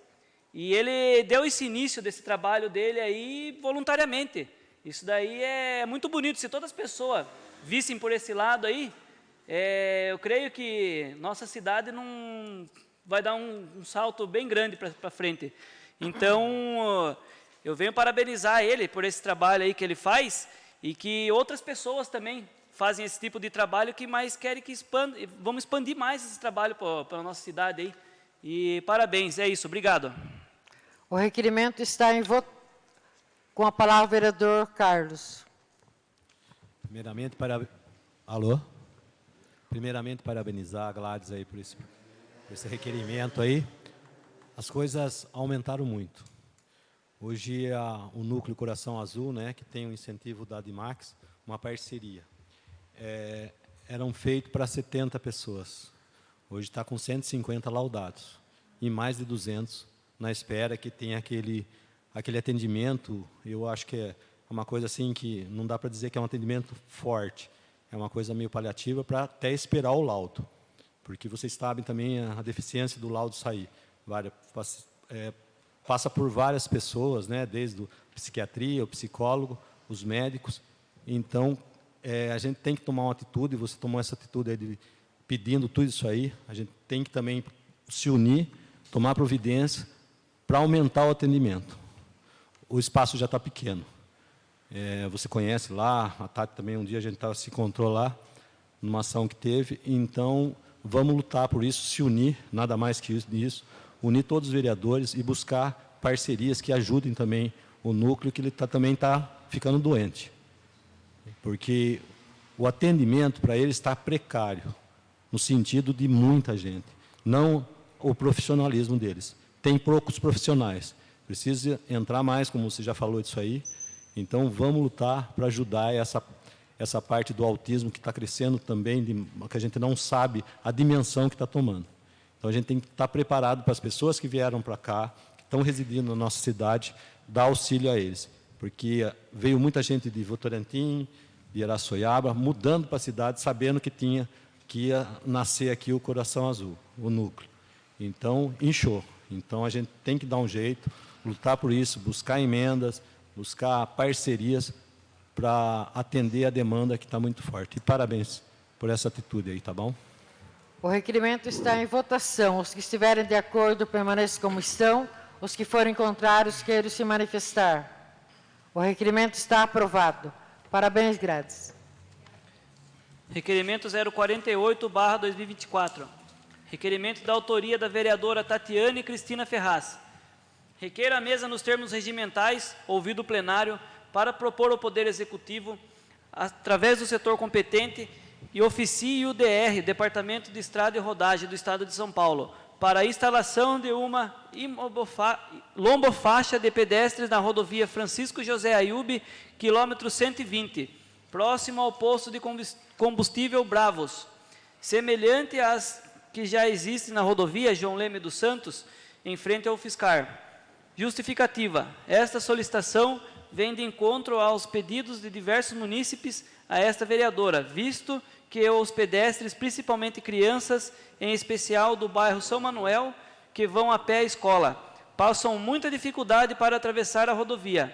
E ele deu esse início desse trabalho dele aí voluntariamente. Isso daí é muito bonito. Se todas as pessoas vissem por esse lado aí, eu creio que nossa cidade não vai dar um salto bem grande para frente. Então, eu venho parabenizar ele por esse trabalho aí que ele faz e que outras pessoas também fazem esse tipo de trabalho que mais querem que expanda. Vamos expandir mais esse trabalho para a nossa cidade aí. E parabéns, é isso. Obrigado. O requerimento está em votação. Com a palavra, o vereador Carlos. Primeiramente, Alô? Primeiramente, parabenizar a Gladys aí por esse requerimento aí. As coisas aumentaram muito. Hoje, o Núcleo Coração Azul, né, que tem um incentivo da Adimax, uma parceria. Eram feitos para 70 pessoas. Hoje está com 150 laudados. E mais de 200 na espera, que tem aquele atendimento. Eu acho que é uma coisa assim que não dá para dizer que é um atendimento forte. É uma coisa meio paliativa para até esperar o laudo. Porque vocês sabem também a deficiência do laudo sair. Passa por várias pessoas, né, desde a psiquiatria, o psicólogo, os médicos. Então, a gente tem que tomar uma atitude, você tomou essa atitude aí pedindo tudo isso aí, a gente tem que também se unir, tomar providência para aumentar o atendimento. O espaço já está pequeno. Você conhece lá, a Tati também, um dia a gente se encontrou lá, numa ação que teve, então vamos lutar por isso, se unir, nada mais que isso, unir todos os vereadores e buscar parcerias que ajudem também o núcleo, que ele também está ficando doente. Porque o atendimento para ele está precário, no sentido de muita gente, não o profissionalismo deles. Tem poucos profissionais, precisa entrar mais, como você já falou disso aí. Então, vamos lutar para ajudar essa parte do autismo que está crescendo também, que a gente não sabe a dimensão que está tomando. Então, a gente tem que estar preparado para as pessoas que vieram para cá, que estão residindo na nossa cidade, dar auxílio a eles. Porque veio muita gente de Votorantim, de Araçoiaba, mudando para a cidade, sabendo que ia nascer aqui o Coração Azul, o núcleo. Então, inchou. Então, a gente tem que dar um jeito, lutar por isso, buscar emendas, buscar parcerias para atender a demanda que está muito forte. E parabéns por essa atitude aí, tá bom? O requerimento está em votação. Os que estiverem de acordo, permaneçam como estão. Os que forem contrários, queiram se manifestar. O requerimento está aprovado. Parabéns, Gladys. Requerimento 048/2024. Requerimento da autoria da vereadora Tatiane Cristina Ferraz. Requer a mesa nos termos regimentais, ouvido o plenário, para propor ao Poder Executivo, através do setor competente, e oficie o DR, Departamento de Estrada e Rodagem do Estado de São Paulo, para a instalação de uma lombofaixa de pedestres na rodovia Francisco José Ayub, quilômetro 120, próximo ao posto de combustível Bravos, semelhante às que já existem na rodovia João Leme dos Santos, em frente ao Fiscar. Justificativa. Esta solicitação vem de encontro aos pedidos de diversos munícipes a esta vereadora, visto que os pedestres, principalmente crianças, em especial do bairro São Manuel, que vão a pé à escola, passam muita dificuldade para atravessar a rodovia.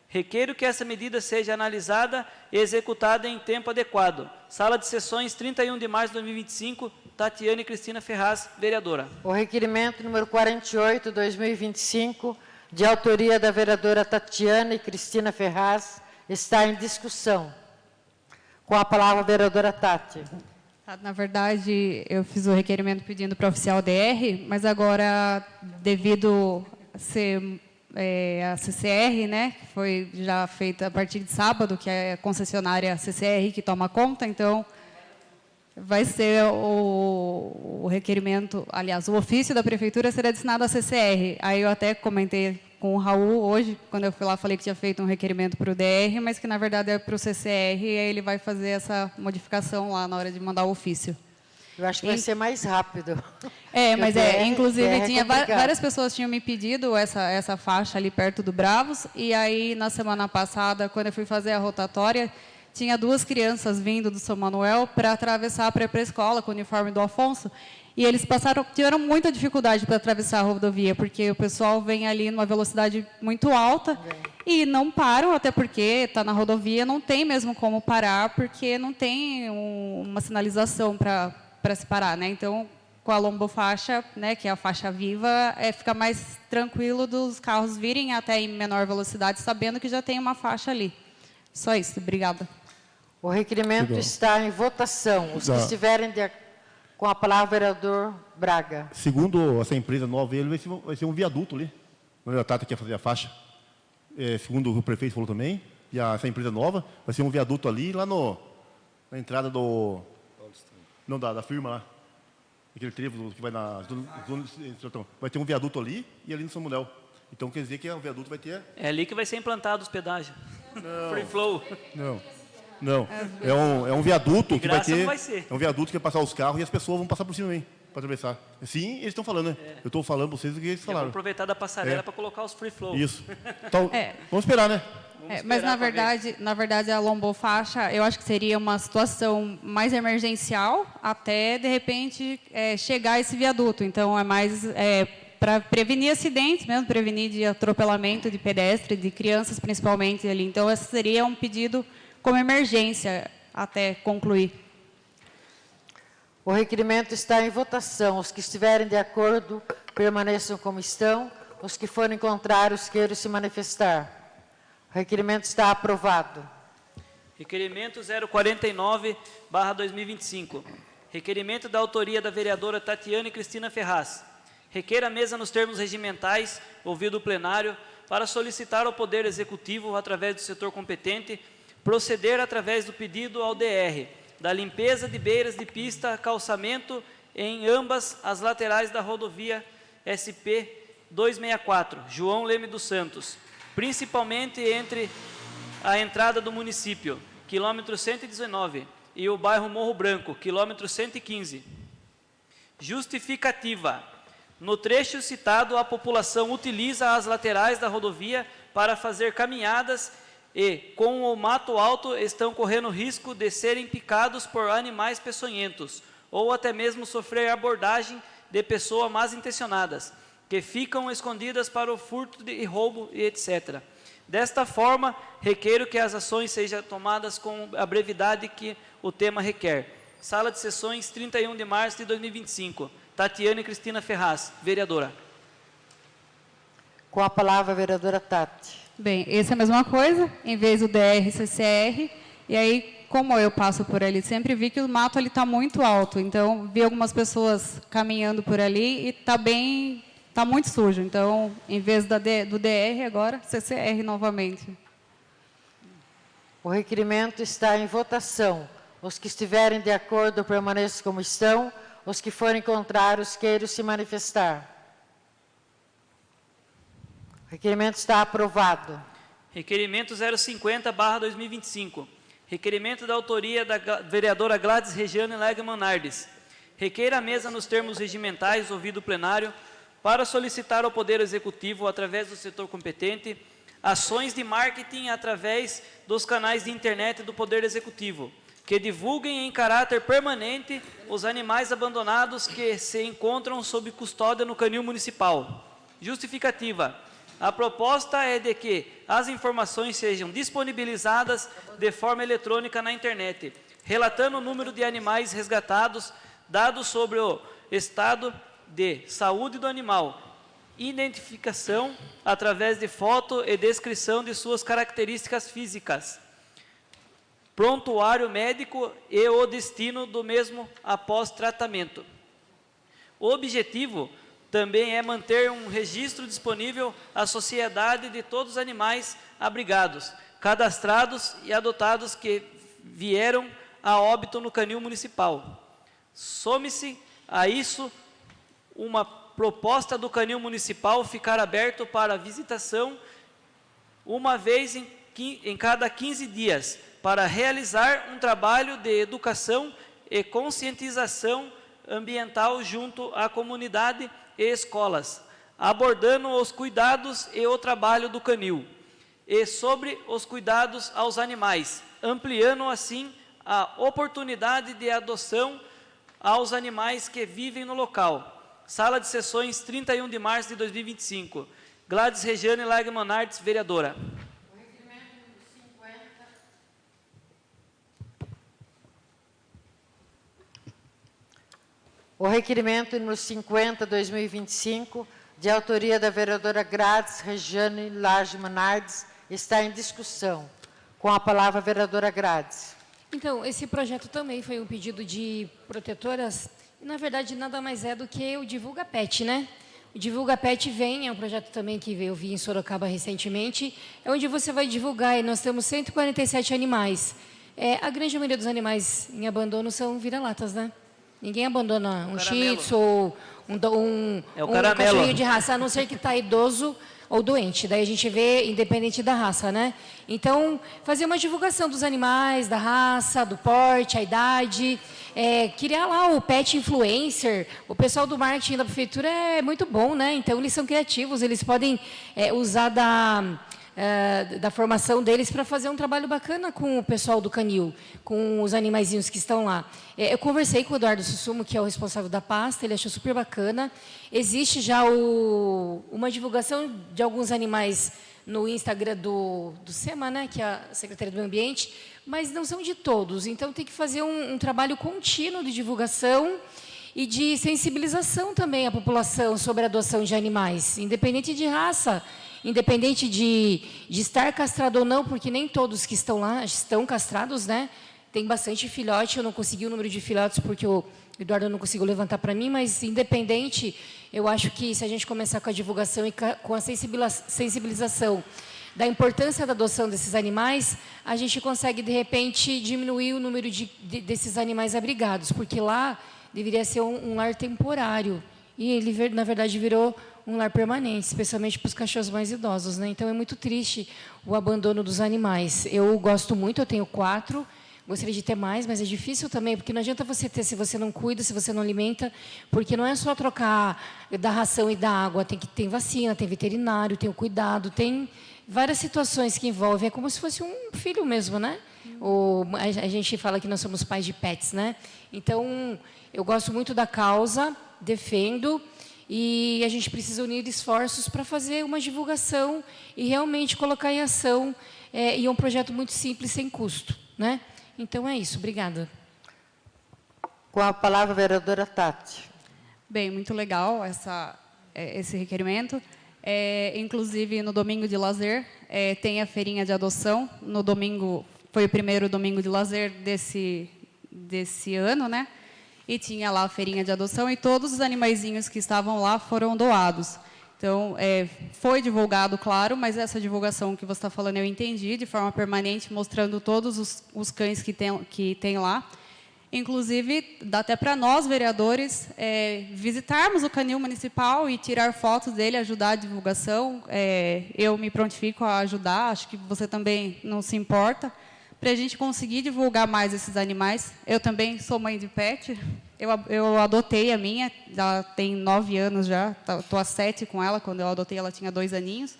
Requeiro que essa medida seja analisada e executada em tempo adequado. Sala de sessões, 31 de março de 2025, Tatiane Cristina Ferraz, vereadora. O requerimento número 48/2025, de autoria da vereadora Tatiane Cristina Ferraz, está em discussão. Com a palavra, a vereadora Tati. Na verdade, eu fiz o requerimento pedindo para o oficial DR, mas agora, devido a ser a CCR, né, que foi já feita a partir de sábado, que é a concessionária CCR que toma conta, então vai ser o requerimento, aliás, o ofício da prefeitura será destinado à CCR. Aí eu até comentei com o Raul hoje, quando eu fui lá, falei que tinha feito um requerimento para o DR, mas que na verdade é para o CCR, e aí ele vai fazer essa modificação lá na hora de mandar o ofício. Eu acho que vai ser mais rápido. Mas inclusive tinha várias pessoas tinham me pedido essa faixa ali perto do Bravos, e aí na semana passada, quando eu fui fazer a rotatória, tinha 2 crianças vindo do São Manuel para atravessar para ir para a escola com o uniforme do Afonso, e eles tiveram muita dificuldade para atravessar a rodovia, porque o pessoal vem ali numa velocidade muito alta e não param, até porque está na rodovia, não tem mesmo como parar, porque não tem uma sinalização para se parar, né? Então, com a lombofaixa, né, que é a faixa viva, fica mais tranquilo dos carros virem até em menor velocidade, sabendo que já tem uma faixa ali. Só isso, obrigada. O requerimento está em votação. Os que estiverem com a palavra, vereador Braga. Segundo essa empresa nova, ele vai ser um viaduto ali. a Tata quer fazer a faixa, segundo o prefeito falou também, e essa empresa nova, vai ser um viaduto ali, lá na entrada da firma lá. Aquele trevo que vai na zona de sertão. Vai ter um viaduto ali e ali no Samuel. Então, quer dizer que o viaduto vai ter... É ali que vai ser implantado os pedágios. Free flow. Não. É um viaduto que vai ter... Não vai ser. É um viaduto que vai passar os carros e as pessoas vão passar por cima também, para atravessar. Sim, eles estão falando, né? Eu estou falando para vocês o que eles falaram. Vamos aproveitar da passarela para colocar os free flow. Isso. Então, vamos esperar, né? Mas, na verdade, a lombofaixa, eu acho que seria uma situação mais emergencial até, de repente, chegar esse viaduto. Então, é mais para prevenir acidentes mesmo, prevenir de atropelamento de pedestre, de crianças principalmente ali. Então, esse seria um pedido como emergência até concluir. O requerimento está em votação. Os que estiverem de acordo, permaneçam como estão. Os que forem contrários, queiram se manifestar. O requerimento está aprovado. Requerimento 049/2025. Requerimento da autoria da vereadora Tatiane Cristina Ferraz. Requer a mesa nos termos regimentais, ouvido o plenário, para solicitar ao Poder Executivo, através do setor competente, proceder através do pedido ao DR, da limpeza de beiras de pista, calçamento em ambas as laterais da rodovia SP 264, João Leme dos Santos, principalmente entre a entrada do município, quilômetro 119, e o bairro Morro Branco, quilômetro 115. Justificativa. No trecho citado, a população utiliza as laterais da rodovia para fazer caminhadas e, com o mato alto, estão correndo risco de serem picados por animais peçonhentos ou até mesmo sofrer abordagem de pessoas mal intencionadas, que ficam escondidas para o furto e roubo e etc. Desta forma, requeiro que as ações sejam tomadas com a brevidade que o tema requer. Sala de Sessões, 31 de março de 2025. Tatiane Cristina Ferraz, vereadora. Com a palavra, a vereadora Tati. Bem, essa é a mesma coisa, em vez do DR, CCR, e aí, como eu passo por ali, sempre vi que o mato ali está muito alto, então, vi algumas pessoas caminhando por ali e está muito sujo, então, em vez do DR, agora, CCR novamente. O requerimento está em votação. Os que estiverem de acordo, permaneçam como estão. Os que forem contrários, queiram se manifestar. O requerimento está aprovado. Requerimento 050/2025. Requerimento da autoria da vereadora Gladys Regiane Legman Nardes. Requer a mesa nos termos regimentais, ouvido o plenário, para solicitar ao Poder Executivo, através do setor competente, ações de marketing através dos canais de internet do Poder Executivo, que divulguem em caráter permanente os animais abandonados que se encontram sob custódia no canil municipal. Justificativa. A proposta é de que as informações sejam disponibilizadas de forma eletrônica na internet, relatando o número de animais resgatados, dados sobre o estado de saúde do animal, identificação através de foto e descrição de suas características físicas, prontuário médico e o destino do mesmo após tratamento. O objetivo também é manter um registro disponível à sociedade de todos os animais abrigados, cadastrados e adotados que vieram a óbito no canil municipal. Some-se a isso uma proposta do canil municipal ficar aberto para visitação uma vez em cada 15 dias, para realizar um trabalho de educação e conscientização ambiental junto à comunidade e escolas, abordando os cuidados e o trabalho do canil, e sobre os cuidados aos animais, ampliando assim a oportunidade de adoção aos animais que vivem no local. Sala de Sessões, 31 de março de 2025. Gladys Regiane Legman Nardes, vereadora. O requerimento número 50/2025, de autoria da vereadora Gladys Regiane Legman Nardes, está em discussão. Com a palavra, a vereadora Gladys. Então, esse projeto também foi um pedido de protetoras, e, na verdade, nada mais é do que o Divulga Pet, né? O Divulga Pet Vem é um projeto também que eu vi em Sorocaba recentemente, é onde você vai divulgar, e nós temos 147 animais. A grande maioria dos animais em abandono são vira-latas, né? Ninguém abandona um shih tzu ou um cachorrinho de raça, a não ser que está idoso ou doente. Daí a gente vê independente da raça, né? Então, fazer uma divulgação dos animais, da raça, do porte, a idade, criar lá o pet influencer. O pessoal do marketing da prefeitura é muito bom, né? Então, eles são criativos, eles podem usar da formação deles para fazer um trabalho bacana com o pessoal do canil, com os animaizinhos que estão lá. Eu conversei com o Eduardo Sussumo, que é o responsável da pasta, ele achou super bacana. Existe já uma divulgação de alguns animais no Instagram do SEMA, né, que é a Secretaria do Meio Ambiente, mas não são de todos. Então, tem que fazer um trabalho contínuo de divulgação e de sensibilização também à população sobre a adoção de animais, independente de raça, independente de estar castrado ou não, porque nem todos que estão lá estão castrados, né? Tem bastante filhote, eu não consegui o número de filhotes porque o Eduardo não conseguiu levantar para mim, mas independente, eu acho que se a gente começar com a divulgação e com a sensibilização da importância da adoção desses animais, a gente consegue, de repente, diminuir o número desses animais abrigados, porque lá deveria ser um lar temporário, e ele, na verdade, virou um lar permanente, especialmente para os cachorros mais idosos, né? Então, é muito triste o abandono dos animais. Eu gosto muito, eu tenho 4, gostaria de ter mais, mas é difícil também, porque não adianta você ter se você não cuida, se você não alimenta, porque não é só trocar da ração e da água, tem vacina, tem veterinário, tem o cuidado, tem várias situações que envolvem, é como se fosse um filho mesmo, né? A gente fala que nós somos pais de pets, né? Então, eu gosto muito da causa, defendo, e a gente precisa unir esforços para fazer uma divulgação e realmente colocar em ação, e é um projeto muito simples, sem custo, né? Então, é isso. Obrigada. Com a palavra, a vereadora Tati. Bem, muito legal esse requerimento. Inclusive, no domingo de lazer, tem a feirinha de adoção. No domingo, foi o primeiro domingo de lazer desse ano, né? E tinha lá a feirinha de adoção e todos os animaizinhos que estavam lá foram doados. Então, foi divulgado, claro, mas essa divulgação que você está falando eu entendi, de forma permanente, mostrando todos os cães que tem lá. Inclusive, dá até para nós, vereadores, visitarmos o canil municipal e tirar fotos dele, ajudar a divulgação. Eu me prontifico a ajudar, acho que você também não se importa, para a gente conseguir divulgar mais esses animais. Eu também sou mãe de pet, eu adotei a minha, ela tem 9 anos já, estou há 7 com ela, quando eu adotei ela tinha 2 aninhos.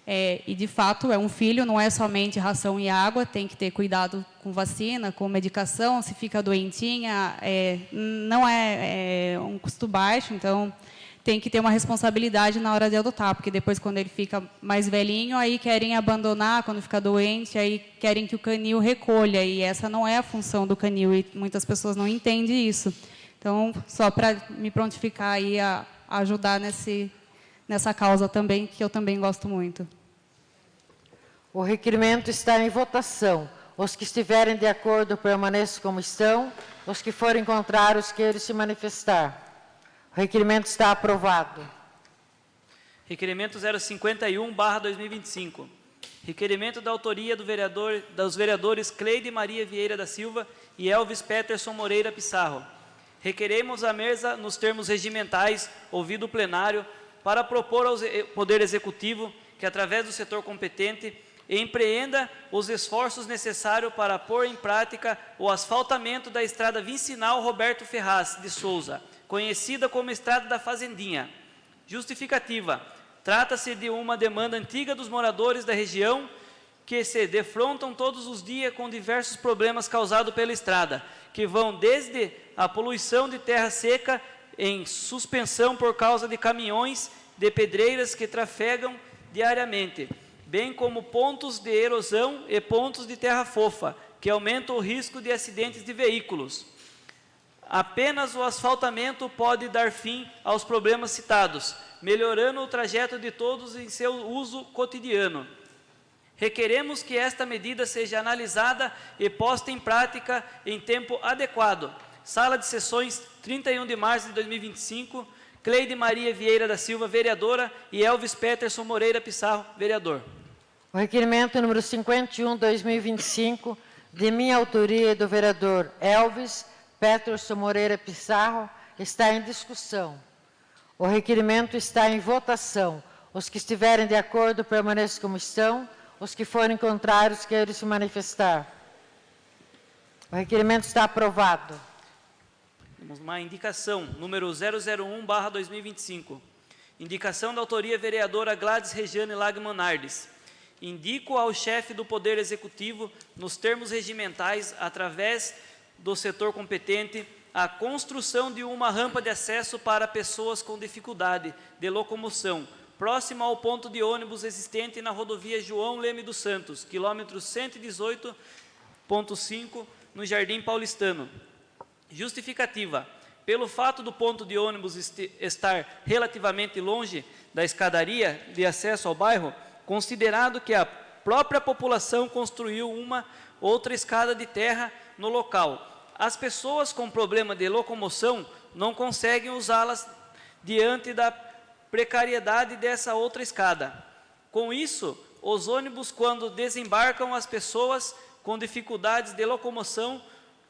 E, de fato, é um filho, não é somente ração e água, tem que ter cuidado com vacina, com medicação, se fica doentinha, não é um custo baixo, então tem que ter uma responsabilidade na hora de adotar, porque depois, quando ele fica mais velhinho, aí querem abandonar, quando fica doente, aí querem que o canil recolha, e essa não é a função do canil, e muitas pessoas não entendem isso. Então, só para me prontificar aí a ajudar nessa causa também, que eu também gosto muito. O requerimento está em votação. Os que estiverem de acordo permaneçam como estão. Os que forem contrários, queiram se manifestar. O requerimento está aprovado. Requerimento 051/2025. Requerimento da autoria dos vereadores Cleide Maria Vieira da Silva e Elvis Peterson Moreira Pissarro. Requeremos à mesa, nos termos regimentais, ouvido o plenário, para propor ao Poder Executivo que, através do setor competente, empreenda os esforços necessários para pôr em prática o asfaltamento da estrada vicinal Roberto Ferraz de Souza, conhecida como Estrada da Fazendinha. Justificativa: trata-se de uma demanda antiga dos moradores da região que se defrontam todos os dias com diversos problemas causados pela estrada, que vão desde a poluição de terra seca em suspensão por causa de caminhões de pedreiras que trafegam diariamente, bem como pontos de erosão e pontos de terra fofa, que aumentam o risco de acidentes de veículos. Apenas o asfaltamento pode dar fim aos problemas citados, melhorando o trajeto de todos em seu uso cotidiano. Requeremos que esta medida seja analisada e posta em prática em tempo adequado. Sala de sessões, 31 de março de 2025, Cleide Maria Vieira da Silva, vereadora, e Elvis Peterson Moreira Pissarro, vereador. O requerimento número 51/2025, de minha autoria e do vereador Elvis Peterson Moreira Pissarro, está em discussão. O requerimento está em votação. Os que estiverem de acordo permaneçam como estão. Os que forem contrários queiram se manifestar. O requerimento está aprovado. Temos uma indicação, número 001/2025. Indicação da autoria vereadora Gladys Regiane Lagmanardes. Indico ao chefe do Poder Executivo, nos termos regimentais, através do setor competente, a construção de uma rampa de acesso para pessoas com dificuldade de locomoção, próximo ao ponto de ônibus existente na rodovia João Leme dos Santos, quilômetro 118.5, no Jardim Paulistano. Justificativa: pelo fato do ponto de ônibus estar relativamente longe da escadaria de acesso ao bairro, considerado que a própria população construiu uma outra escada de terra no local. As pessoas com problema de locomoção não conseguem usá-las diante da precariedade dessa outra escada. Com isso, os ônibus, quando desembarcam as pessoas com dificuldades de locomoção,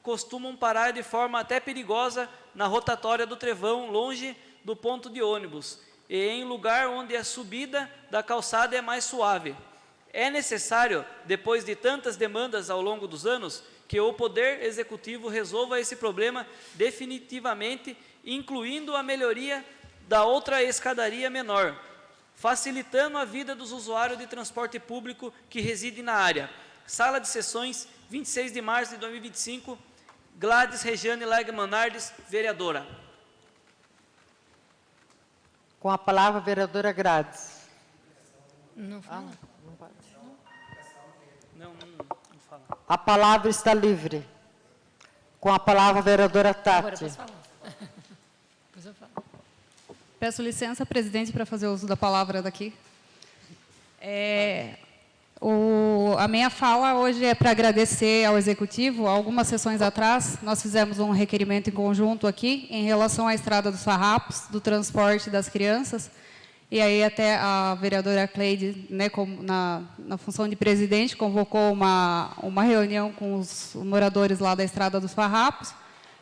costumam parar de forma até perigosa na rotatória do Trevão, longe do ponto de ônibus, e em lugar onde a subida da calçada é mais suave. É necessário, depois de tantas demandas ao longo dos anos, que o Poder Executivo resolva esse problema definitivamente, incluindo a melhoria da outra escadaria menor, facilitando a vida dos usuários de transporte público que residem na área. Sala de sessões, 26 de março de 2025, Gladys Regiane Lagmanardes, vereadora. Com a palavra, a vereadora Gladys. Não fala. Não pode. Não fala. A palavra está livre. Com a palavra, a vereadora Agora Tati. posso falar. Depois eu falo. Peço licença, presidente, para fazer uso da palavra daqui. A minha fala hoje é para agradecer ao Executivo. Algumas sessões atrás, nós fizemos um requerimento em conjunto aqui, em relação à Estrada dos Farrapos, do transporte das crianças. E aí até a vereadora Cleide, né, na função de presidente, convocou uma reunião com os moradores lá da Estrada dos Farrapos.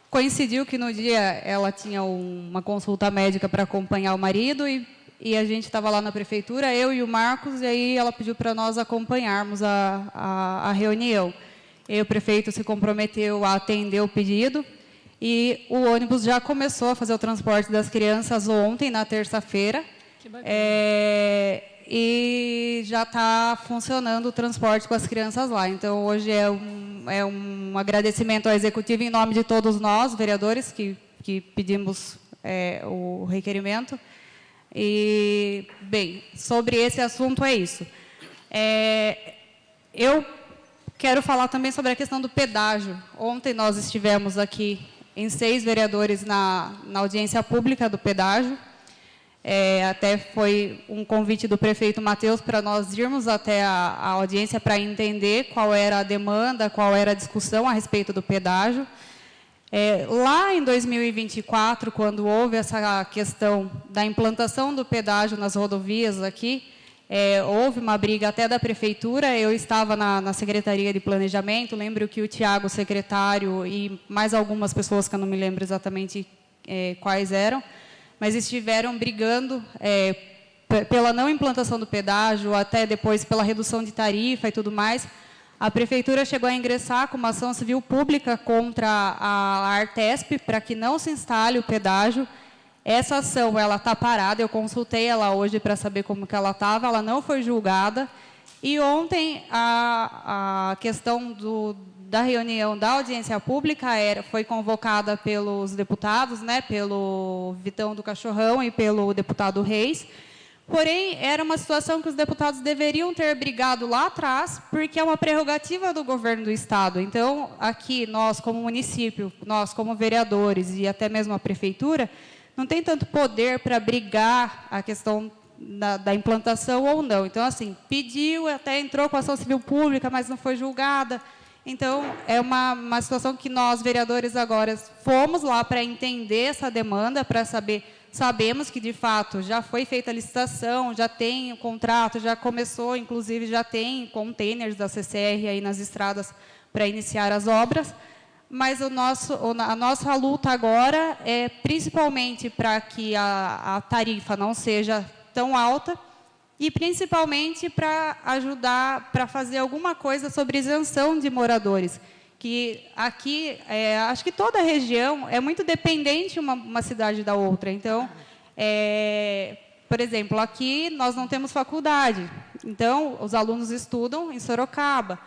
Coincidiu que no dia ela tinha uma consulta médica para acompanhar o marido e a gente estava lá na prefeitura, eu e o Marcos, e aí ela pediu para nós acompanharmos a reunião. E o prefeito se comprometeu a atender o pedido e o ônibus já começou a fazer o transporte das crianças ontem, na terça-feira. Que bacana. E já está funcionando o transporte com as crianças lá. Então, hoje é um agradecimento ao Executivo em nome de todos nós, vereadores, que pedimos o requerimento. E, bem, sobre esse assunto é isso. Eu quero falar também sobre a questão do pedágio. Ontem nós estivemos aqui em 6 vereadores na audiência pública do pedágio. Até foi um convite do prefeito Matheus para nós irmos até a audiência para entender qual era a demanda, qual era a discussão a respeito do pedágio. Lá em 2024, quando houve essa questão da implantação do pedágio nas rodovias aqui, houve uma briga até da prefeitura. Eu estava na Secretaria de Planejamento, lembro que o Tiago, secretário, e mais algumas pessoas que eu não me lembro exatamente quais eram, mas estiveram brigando pela não implantação do pedágio, até depois pela redução de tarifa e tudo mais. A prefeitura chegou a ingressar com uma ação civil pública contra a Artesp para que não se instale o pedágio. Essa ação ela está parada, eu consultei ela hoje para saber como que ela estava, ela não foi julgada. E ontem a questão da reunião da audiência pública foi convocada pelos deputados, né, pelo Vitão do Cachorrão e pelo deputado Reis. Porém, era uma situação que os deputados deveriam ter brigado lá atrás, porque é uma prerrogativa do governo do Estado. Então, aqui, nós como município, nós como vereadores e até mesmo a prefeitura, não tem tanto poder para brigar a questão da implantação ou não. Então, assim, pediu, até entrou com a ação civil pública, mas não foi julgada. Então, é uma situação que nós, vereadores, agora fomos lá para entender essa demanda, para saber, sabemos que, de fato, já foi feita a licitação, já tem o contrato, já começou, inclusive, já tem containers da CCR aí nas estradas para iniciar as obras, mas a nossa luta agora é principalmente para que a tarifa não seja tão alta e principalmente para ajudar, para fazer alguma coisa sobre isenção de moradores, que aqui, acho que toda a região é muito dependente uma cidade da outra. Então, por exemplo, aqui nós não temos faculdade, então os alunos estudam em Sorocaba.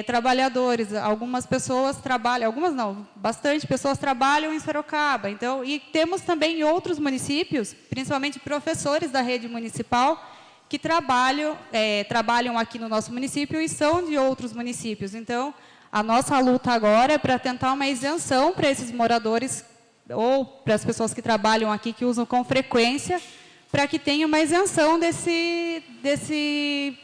Trabalhadores, algumas pessoas trabalham, algumas não, bastante pessoas trabalham em Sorocaba. Então, e temos também outros municípios, principalmente professores da rede municipal, que trabalham aqui no nosso município e são de outros municípios. Então, a nossa luta agora é para tentar uma isenção para esses moradores ou para as pessoas que trabalham aqui, que usam com frequência, para que tenha uma isenção desse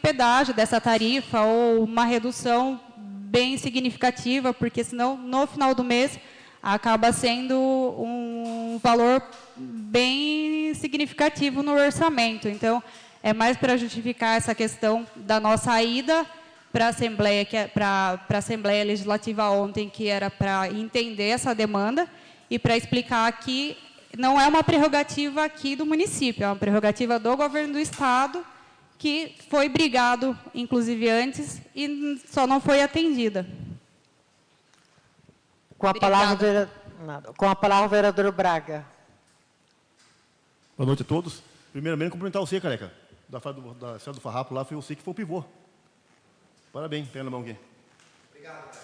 pedágio, dessa tarifa, ou uma redução bem significativa, porque senão, no final do mês, acaba sendo um valor bem significativo no orçamento. Então, é mais para justificar essa questão da nossa ida para a Assembleia Legislativa ontem, que era para entender essa demanda e para explicar que não é uma prerrogativa aqui do município, é uma prerrogativa do governo do Estado, que foi brigado, inclusive, antes, e só não foi atendida. Com a palavra o vereador Braga. Boa noite a todos. Primeiramente, cumprimentar você, careca. Da Estrada do Farrapo lá, foi você que foi o pivô. Parabéns, pega na mão aqui. Obrigado.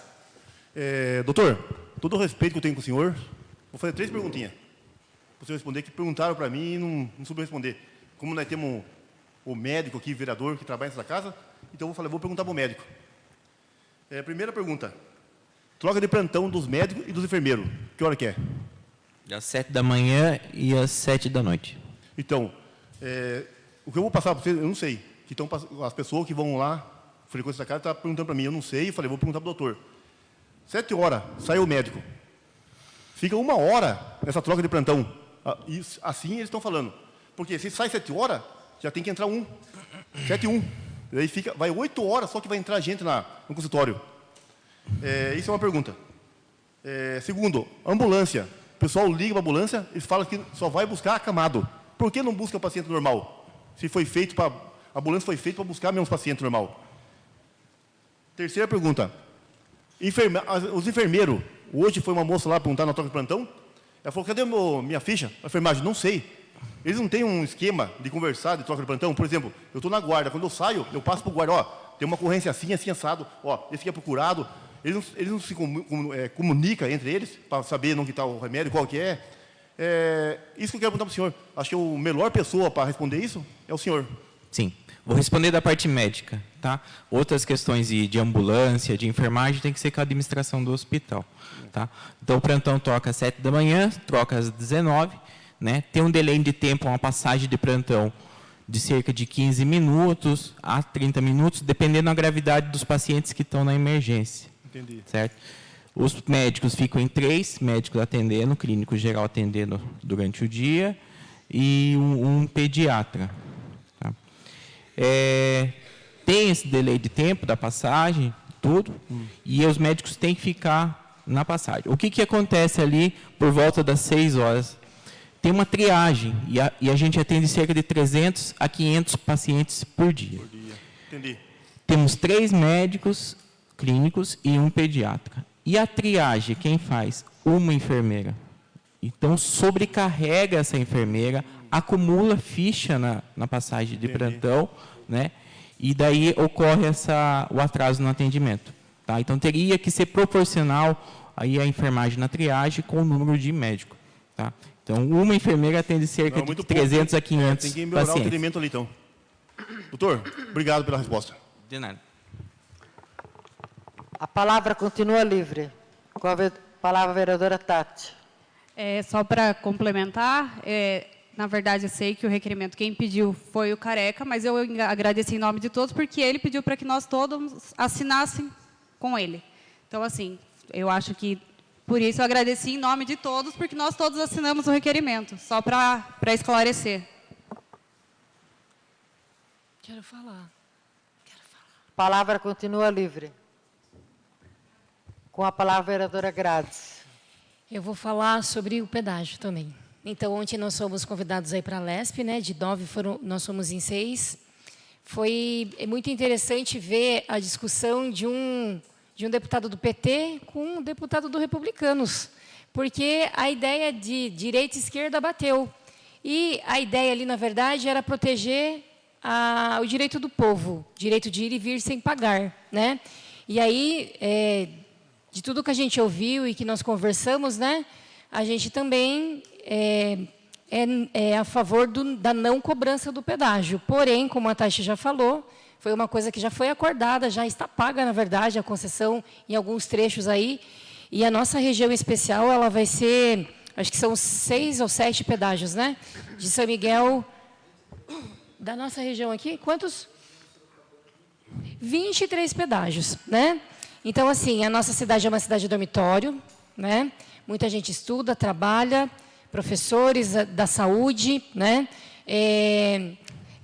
Doutor, todo o respeito que eu tenho com o senhor, vou fazer 3 perguntinhas. Para você responder, que perguntaram para mim e não soube responder. Como nós temos o médico aqui, vereador, que trabalha nessa casa, então eu vou perguntar para o médico. Primeira pergunta. Troca de plantão dos médicos e dos enfermeiros. Que hora que é? Às 7 da manhã e às 7 da noite. Então, o que eu vou passar para vocês, eu não sei. Então, as pessoas que vão lá, frequência da casa, estão perguntando para mim, eu não sei, eu falei, vou perguntar para o doutor. 7 horas, sai o médico. Fica 1 hora nessa troca de plantão. E assim eles estão falando. Porque se sai 7 horas, já tem que entrar 7 e 1. Daí vai 8 horas só que vai entrar gente no consultório. Isso é uma pergunta. Segundo, ambulância. O pessoal liga para a ambulância, eles falam que só vai buscar acamado. Por que não busca paciente normal? Se foi feito para... A ambulância foi feita para buscar mesmo paciente normal. Terceira pergunta. Os enfermeiros. Hoje foi uma moça lá perguntar na troca de plantão. Ela falou, cadê minha ficha? A enfermagem, não sei. Eles não têm um esquema de conversar, de troca de plantão. Por exemplo, eu estou na guarda. Quando eu saio, eu passo para o guarda. Tem uma ocorrência assim, assim, assado. Esse aqui é procurado. Eles não se comunicam entre eles para saber onde está o remédio, qual que é. Isso que eu quero perguntar para o senhor. Acho que a melhor pessoa para responder isso é o senhor. Sim. Vou responder da parte médica. Tá? Outras questões de ambulância, de enfermagem, tem que ser com a administração do hospital. Tá? Então, o plantão toca às 7 da manhã, troca às 19. Né? Tem um delay de tempo, uma passagem de plantão de cerca de 15 minutos a 30 minutos, dependendo da gravidade dos pacientes que estão na emergência. Entendi. Certo? Os médicos ficam em 3 médicos atendendo, clínico geral atendendo durante o dia e um pediatra. Tá? Tem esse delay de tempo da passagem, tudo, e os médicos têm que ficar na passagem. O que acontece ali por volta das 6 horas? Tem uma triagem, e a gente atende cerca de 300 a 500 pacientes por dia. Entendi. Temos 3 médicos clínicos e um pediatra. E a triagem, quem faz? Uma enfermeira. Então, sobrecarrega essa enfermeira, acumula ficha na passagem de plantão, né? E daí ocorre o atraso no atendimento. Tá? Então, teria que ser proporcional aí a enfermagem na triagem com o número de médico. Tá? Então, uma enfermeira atende cerca de 300 a 500 pacientes. Tem que melhorar o atendimento ali, então. Doutor, obrigado pela resposta. De nada. A palavra continua livre. Com a palavra, a vereadora Tati. Só para complementar, na verdade, eu sei que o requerimento, quem pediu foi o Careca, mas eu agradeci em nome de todos, porque ele pediu para que nós todos assinassem com ele. Então, assim, eu acho que, por isso, eu agradeci em nome de todos, porque nós todos assinamos o requerimento, só para esclarecer. Quero falar. A palavra continua livre. Com a palavra, a vereadora Grades. Eu vou falar sobre o pedágio também. Então, ontem nós fomos convidados aí para a LESP, né? De 9, nós fomos em 6. Foi muito interessante ver a discussão de um deputado do PT com um deputado do Republicanos, porque a ideia de direita e esquerda bateu. E a ideia ali, na verdade, era proteger o direito do povo, direito de ir e vir sem pagar, né? E aí, de tudo que a gente ouviu e que nós conversamos, né? A gente também é a favor da não cobrança do pedágio. Porém, como a Taixa já falou, foi uma coisa que já foi acordada, já está paga, na verdade, a concessão em alguns trechos aí. E a nossa região especial, ela vai ser, acho que são 6 ou 7 pedágios, né? De São Miguel, da nossa região aqui, quantos? 23 pedágios, né? Então, assim, a nossa cidade é uma cidade dormitório, né? Muita gente estuda, trabalha, professores da saúde, né?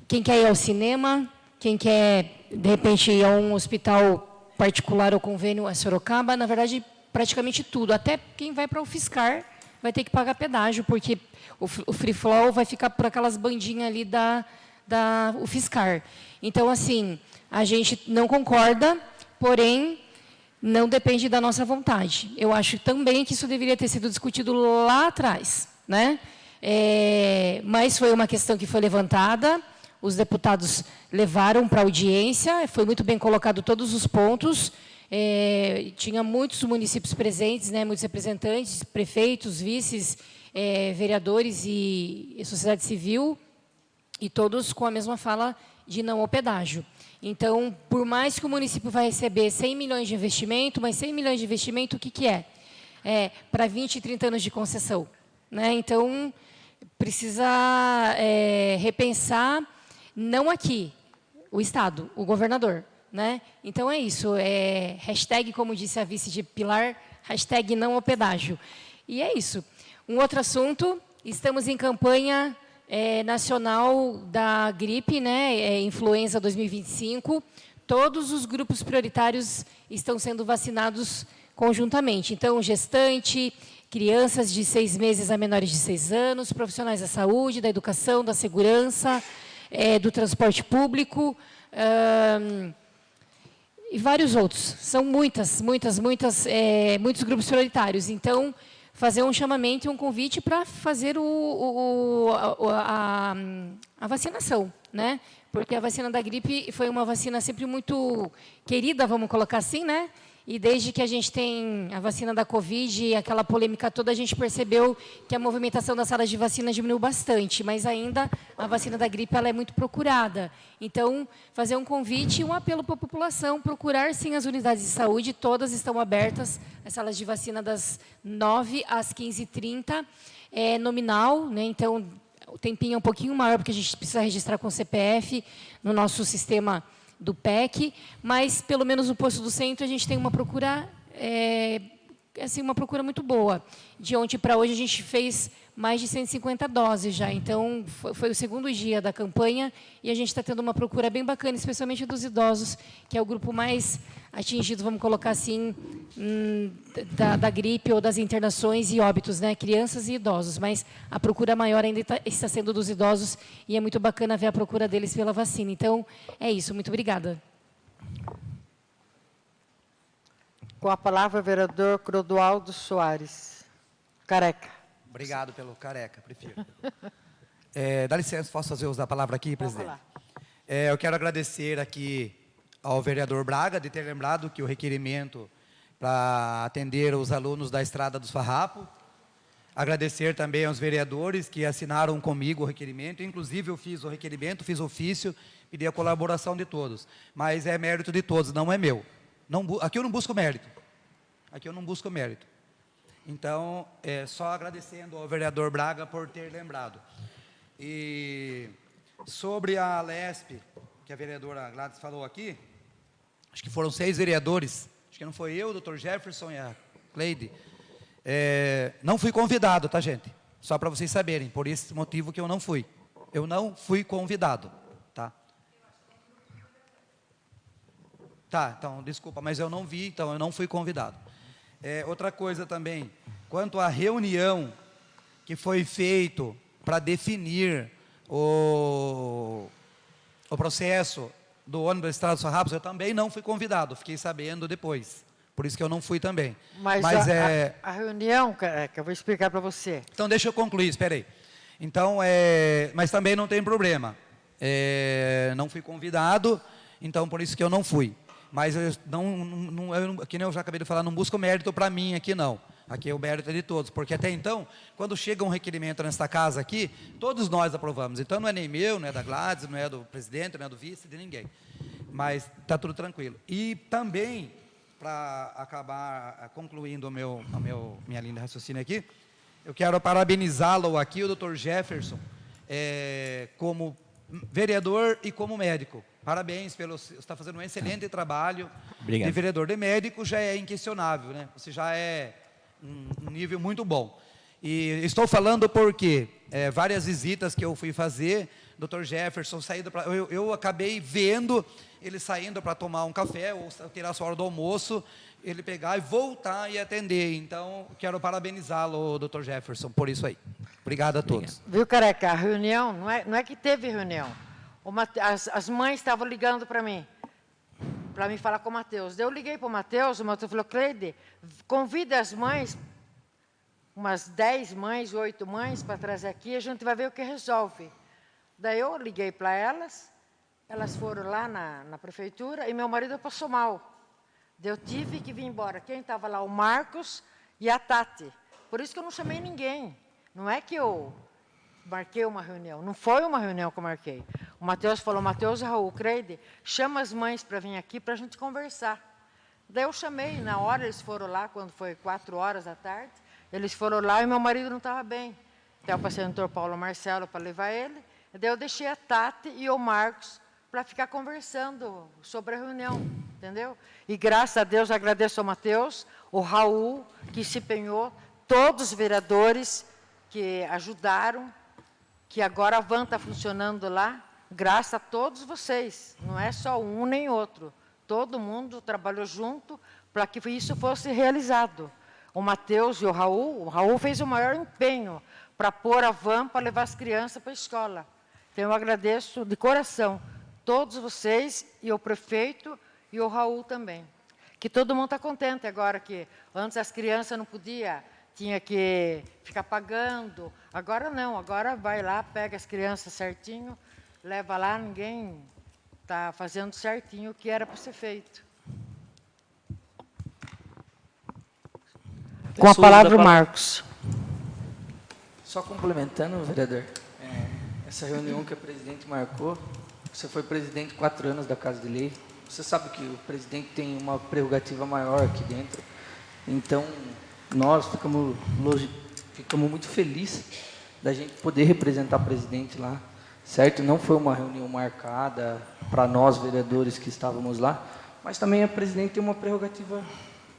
Quem quer ir ao cinema, quem quer, de repente, ir a um hospital particular ou convênio a Sorocaba, na verdade, praticamente tudo. Até quem vai para o Fiscar vai ter que pagar pedágio, porque o free flow vai ficar por aquelas bandinhas ali o Fiscar. Então, assim, a gente não concorda, porém, não depende da nossa vontade. Eu acho também que isso deveria ter sido discutido lá atrás, né? Mas foi uma questão que foi levantada, os deputados levaram para a audiência, foi muito bem colocado todos os pontos, tinha muitos municípios presentes, né, muitos representantes, prefeitos, vices, vereadores e sociedade civil, e todos com a mesma fala de não ao pedágio. Então, por mais que o município vai receber 100 milhões de investimento, mas 100 milhões de investimento, o que é? Para 20 e 30 anos de concessão, né? Então, precisa repensar, não aqui, o Estado, o governador, né? Então, é isso, hashtag, como disse a vice de Pilar, hashtag não ao pedágio. E é isso. Um outro assunto, estamos em campanha nacional da gripe, né, influenza 2025, todos os grupos prioritários estão sendo vacinados conjuntamente. Então, gestante, crianças de 6 meses a menores de 6 anos, profissionais da saúde, da educação, da segurança, do transporte público, e vários outros. São muitos grupos prioritários. Então, fazer um chamamento e um convite para fazer a vacinação, né? Porque a vacina da gripe foi uma vacina sempre muito querida, vamos colocar assim, né? E desde que a gente tem a vacina da Covid e aquela polêmica toda, a gente percebeu que a movimentação das salas de vacina diminuiu bastante, mas ainda a vacina da gripe ela é muito procurada. Então, fazer um convite e um apelo para a população, procurar sim as unidades de saúde, todas estão abertas, as salas de vacina das 9 às 15h30, é nominal, né? Então, o tempinho é um pouquinho maior, porque a gente precisa registrar com o CPF no nosso sistema do PEC, mas pelo menos no posto do centro a gente tem uma procura, assim, uma procura muito boa. De ontem para hoje a gente fez mais de 150 doses já, então foi o segundo dia da campanha e a gente está tendo uma procura bem bacana, especialmente dos idosos, que é o grupo mais atingido, vamos colocar assim, da gripe ou das internações e óbitos, né? Crianças e idosos, mas a procura maior ainda está sendo dos idosos e é muito bacana ver a procura deles pela vacina. Então, é isso. Muito obrigada. Com a palavra, o vereador Clodoaldo Soares. Careca. Obrigado pelo careca, prefiro. Dá licença, posso fazer uso da palavra aqui, presidente? Eu quero agradecer aqui ao vereador Braga de ter lembrado que o requerimento para atender os alunos da Estrada dos Farrapos. Agradecer também aos vereadores que assinaram comigo o requerimento. Inclusive, eu fiz o requerimento, fiz ofício, pedi a colaboração de todos. Mas é mérito de todos, não é meu. Aqui eu não busco mérito. Aqui eu não busco mérito. Então, só agradecendo ao vereador Braga por ter lembrado. E sobre a LESP, que a vereadora Gladys falou aqui, acho que foram 6 vereadores, acho que não foi eu, o doutor Jefferson e a Cleide, não fui convidado, tá, gente? Só para vocês saberem, por esse motivo que eu não fui. Eu não fui convidado, tá? Tá, então, desculpa, mas eu não vi, então eu não fui convidado. Outra coisa também, quanto à reunião que foi feito para definir o processo do ônibus da Estrada dos Farrapos, eu também não fui convidado, fiquei sabendo depois. Por isso que eu não fui também. Mas a reunião, que eu vou explicar para você. Então, deixa eu concluir, espera aí. Então, mas também não tem problema. Não fui convidado, então por isso que eu não fui. Mas que nem eu já acabei de falar, não busco mérito para mim aqui, não. Aqui é o mérito de todos, porque até então, quando chega um requerimento nesta casa aqui, todos nós aprovamos. Então, não é nem meu, não é da Gladys, não é do presidente, não é do vice, de ninguém. Mas está tudo tranquilo. E também, para acabar concluindo minha linha de raciocínio aqui, eu quero parabenizá-lo aqui, o doutor Jefferson, como vereador e como médico. Parabéns, você está fazendo um excelente trabalho. Obrigado. De vereador. De médico já é inquestionável, né? Você já é um nível muito bom. E estou falando porque várias visitas que eu fui fazer, doutor Jefferson saindo para... Eu acabei vendo ele saindo para tomar um café, ou tirar a sua hora do almoço, ele pegar e voltar e atender. Então, quero parabenizá-lo, doutor Jefferson, por isso aí. Obrigado a todos. Viu, Careca, a reunião, não é que teve reunião. As mães estavam ligando para mim falar com o Matheus. Eu liguei para o Matheus falou, Cleide, convida as mães, umas 10 mães, 8 mães, para trazer aqui, a gente vai ver o que resolve. Daí eu liguei para elas foram lá na prefeitura, e meu marido passou mal. Daí eu tive que vir embora. Quem estava lá? O Marcos e a Tati. Por isso que eu não chamei ninguém. Não é que eu marquei uma reunião, não foi uma reunião que eu marquei. O Matheus falou, Matheus e Raul, Cleide, chama as mães para vir aqui para a gente conversar. Daí eu chamei, na hora eles foram lá, quando foi 4 horas da tarde, eles foram lá e meu marido não estava bem. Então eu passei no doutor Paulo Marcelo para levar ele, daí eu deixei a Tati e o Marcos para ficar conversando sobre a reunião, entendeu? E graças a Deus, agradeço ao Matheus, o Raul, que se empenhou, todos os vereadores que ajudaram, que agora a van está funcionando lá, graças a todos vocês, não é só um nem outro, todo mundo trabalhou junto para que isso fosse realizado. O Matheus e o Raul fez o maior empenho para pôr a van para levar as crianças para a escola. Então, eu agradeço de coração todos vocês, e o prefeito, e o Raul também. Que todo mundo está contente agora, que antes as crianças não podiam, tinha que ficar pagando. Agora não, agora vai lá, pega as crianças certinho, leva lá, ninguém está fazendo certinho o que era para ser feito. Com a palavra o Marcos. Só complementando, vereador, essa reunião que a presidente marcou, você foi presidente 4 anos da Casa de Lei, você sabe que o presidente tem uma prerrogativa maior aqui dentro, então nós ficamos muito felizes da gente poder representar o presidente lá, certo? Não foi uma reunião marcada para nós, vereadores que estávamos lá, mas também a presidente tem uma prerrogativa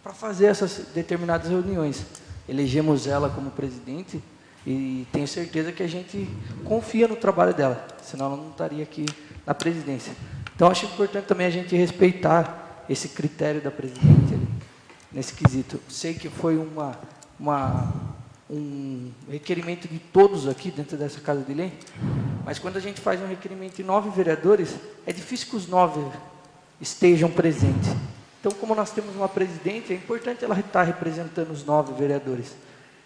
para fazer essas determinadas reuniões. Elegemos ela como presidente e tenho certeza que a gente confia no trabalho dela, senão ela não estaria aqui na presidência. Então, acho importante também a gente respeitar esse critério da presidente ali, nesse quesito. Sei que foi um requerimento de todos aqui dentro dessa Casa de Lei, mas quando a gente faz um requerimento de 9 vereadores, é difícil que os 9 estejam presentes. Então, como nós temos uma presidente, é importante ela estar representando os 9 vereadores.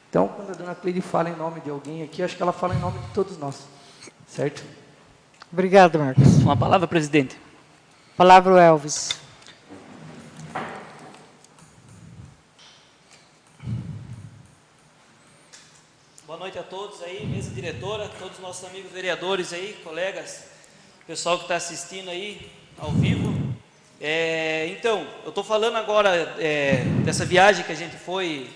Então, quando a dona Cleide fala em nome de alguém aqui, acho que ela fala em nome de todos nós, certo? Obrigado, Marcos. Uma palavra, presidente. Palavra o Elvis. Boa noite a todos aí, mesa diretora, todos os nossos amigos vereadores aí, colegas, pessoal que está assistindo aí ao vivo. Então, eu estou falando agora dessa viagem que a gente foi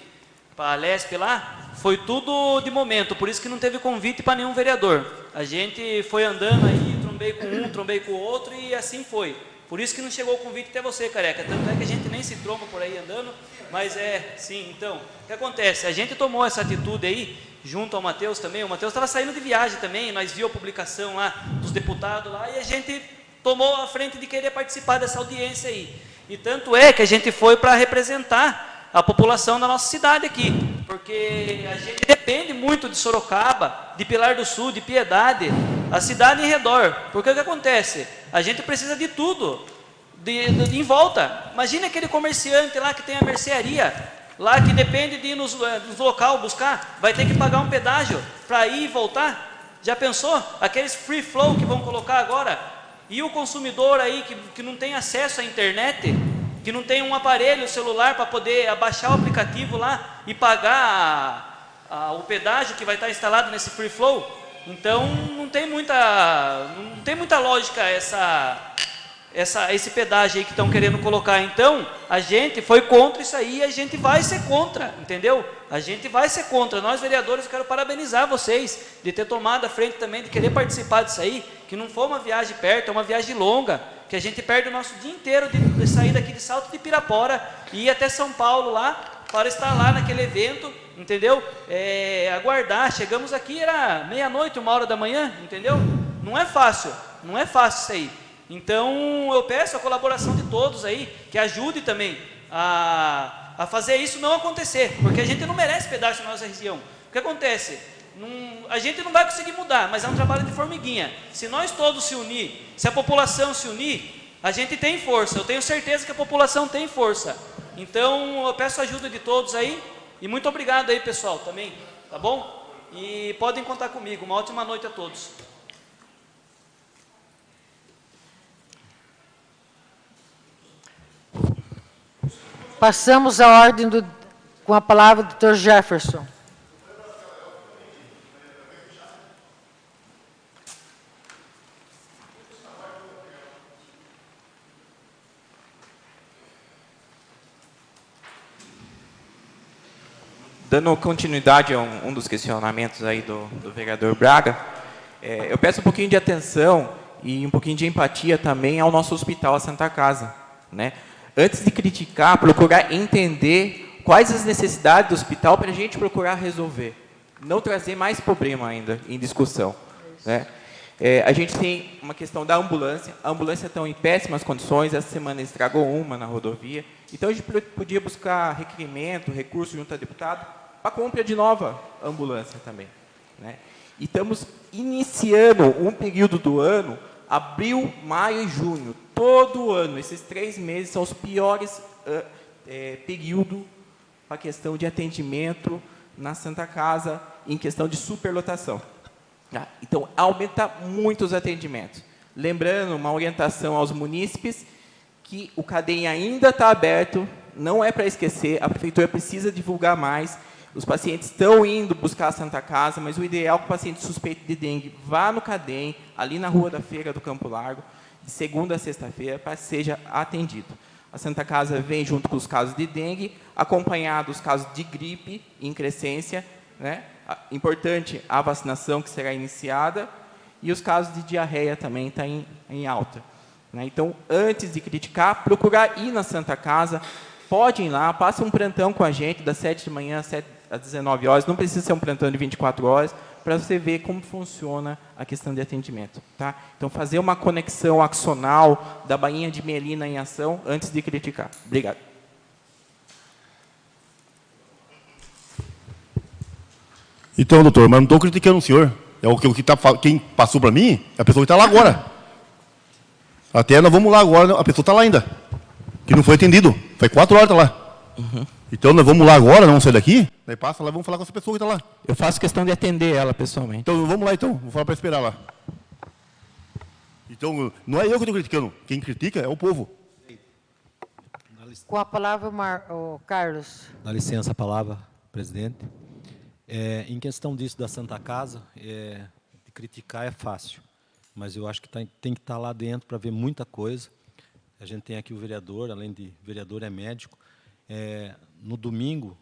para a Lespe lá, foi tudo de momento, por isso que não teve convite para nenhum vereador. A gente foi andando aí, trombei com um, trombei com o outro e assim foi. Por isso que não chegou o convite até você, Careca. Tanto é que a gente nem se tromba por aí andando, mas sim. Então, o que acontece? A gente tomou essa atitude aí, junto ao Matheus também. O Matheus estava saindo de viagem também, nós vimos a publicação lá dos deputados lá, e a gente tomou a frente de querer participar dessa audiência aí. E tanto é que a gente foi para representar a população da nossa cidade aqui, porque a gente depende muito de Sorocaba, de Pilar do Sul, de Piedade, a cidade em redor. Porque o que acontece? A gente precisa de tudo, em volta. Imagina aquele comerciante lá que tem a mercearia, lá que depende de ir nos local buscar, vai ter que pagar um pedágio para ir e voltar. Já pensou? Aqueles free flow que vão colocar agora, e o consumidor aí que não tem acesso à internet, que não tem um aparelho celular para poder abaixar o aplicativo lá e pagar o pedágio que vai estar instalado nesse free flow. Então não tem muita lógica esse pedágio aí que estão querendo colocar. Então a gente foi contra isso aí e a gente vai ser contra, entendeu? A gente vai ser contra. Nós vereadores, eu quero parabenizar vocês de ter tomado a frente também, de querer participar disso aí, que não foi uma viagem perto, é uma viagem longa, que a gente perde o nosso dia inteiro de sair daqui de Salto de Pirapora e ir até São Paulo lá, para estar lá naquele evento, entendeu? Aguardar, chegamos aqui, era meia-noite, 1h da manhã, entendeu? Não é fácil isso aí. Então eu peço a colaboração de todos aí, que ajude também a fazer isso não acontecer, porque a gente não merece pedaço na nossa região. O que acontece? A gente não vai conseguir mudar, mas é um trabalho de formiguinha. Se nós todos se unir, se a população se unir, a gente tem força. Eu tenho certeza que a população tem força. Então eu peço a ajuda de todos aí, e muito obrigado aí, pessoal, também, tá bom? E podem contar comigo. Uma ótima noite a todos. Passamos à ordem com a palavra do Dr. Jefferson. Dando continuidade a um dos questionamentos aí do vereador Braga, eu peço um pouquinho de atenção e um pouquinho de empatia também ao nosso hospital, a Santa Casa, né? Antes de criticar, procurar entender quais as necessidades do hospital para a gente procurar resolver. Não trazer mais problema ainda em discussão, né? A gente tem uma questão da ambulância. A ambulância está em péssimas condições. Essa semana estragou uma na rodovia. Então, a gente podia buscar requerimento, recurso junto a deputado, para compra de nova ambulância também, né? E estamos iniciando um período do ano, abril, maio e junho. Todo ano, esses 3 meses são os piores períodos para a questão de atendimento na Santa Casa, em questão de superlotação. Então, aumenta muito os atendimentos. Lembrando, uma orientação aos munícipes, que o CADEM ainda está aberto, não é para esquecer, a prefeitura precisa divulgar mais. Os pacientes estão indo buscar a Santa Casa, mas o ideal é que o paciente suspeito de dengue vá no CADEM, ali na Rua da Feira do Campo Largo, de segunda a sexta-feira, para que seja atendido. A Santa Casa vem junto com os casos de dengue, acompanhado dos casos de gripe em crescência, né? Importante a vacinação que será iniciada, e os casos de diarreia também estão em alta, né? Então, antes de criticar, procurar ir na Santa Casa, podem ir lá, passa um plantão com a gente, das 7 da manhã às 19 horas, não precisa ser um plantão de 24 horas, para você ver como funciona a questão de atendimento, tá? Então, fazer uma conexão axonal da bainha de mielina em ação antes de criticar. Obrigado. Então, doutor, mas não estou criticando o senhor. É o que quem passou para mim, é a pessoa que está lá agora. Até nós vamos lá agora, a pessoa está lá ainda. Que não foi atendido. Foi 4 horas, está lá. Uhum. Então, nós vamos lá agora, nós vamos sair daqui, daí passa lá e vamos falar com essa pessoa que está lá. Eu faço questão de atender ela pessoalmente. Então, vamos lá, então. Vou falar para esperar lá. Então, não é eu que estou criticando. Quem critica é o povo. Com a palavra, o Carlos. Dá licença a palavra, presidente. Em questão disso da Santa Casa, de criticar é fácil, mas eu acho que tem que estar lá dentro para ver muita coisa. A gente tem aqui o vereador, além de vereador, é médico. No domingo,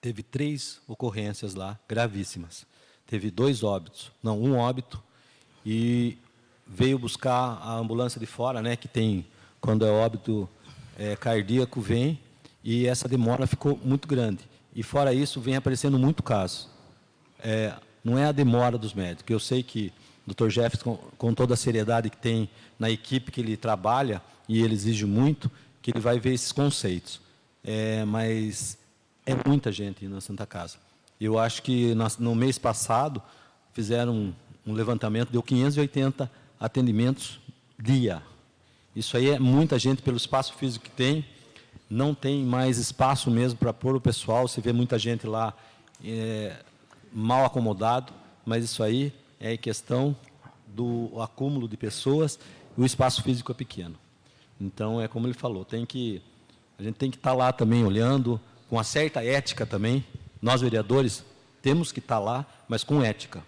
teve 3 ocorrências lá, gravíssimas. Teve 2 óbitos, não, 1 óbito, e veio buscar a ambulância de fora, né, que tem, quando é óbito cardíaco, vem, e essa demora ficou muito grande. E, fora isso, vem aparecendo muito caso. Não é a demora dos médicos. Eu sei que o Dr. Jefferson, com toda a seriedade que tem na equipe que ele trabalha, e ele exige muito, que ele vai ver esses conceitos. Mas é muita gente na Santa Casa. Eu acho que no mês passado fizeram um levantamento, deu 580 atendimentos dia. Isso aí é muita gente pelo espaço físico que tem. Não tem mais espaço mesmo para pôr o pessoal. Você vê muita gente lá mal acomodado, mas isso aí é questão do acúmulo de pessoas e o espaço físico é pequeno. Então, é como ele falou, a gente tem que estar lá também olhando, com uma certa ética também. Nós, vereadores, temos que estar lá, mas com ética.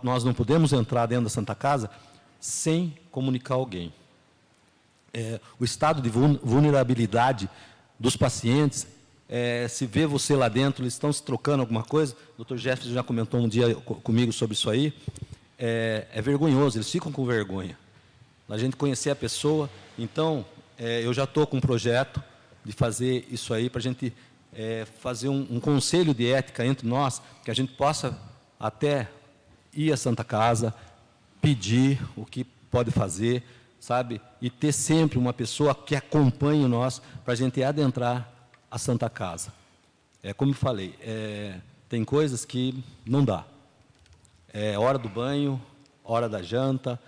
Nós não podemos entrar dentro da Santa Casa sem comunicar alguém. O estado de vulnerabilidade dos pacientes, se vê você lá dentro, eles estão se trocando alguma coisa, o Dr. Jefferson já comentou um dia comigo sobre isso aí, é vergonhoso, eles ficam com vergonha. A gente conhecer a pessoa, então, eu já estou com um projeto de fazer isso aí, para a gente fazer um conselho de ética entre nós, que a gente possa até ir à Santa Casa, pedir o que pode fazer, sabe? E ter sempre uma pessoa que acompanhe nós, para a gente adentrar a Santa Casa. Como eu falei, tem coisas que não dá. Hora do banho, hora da janta.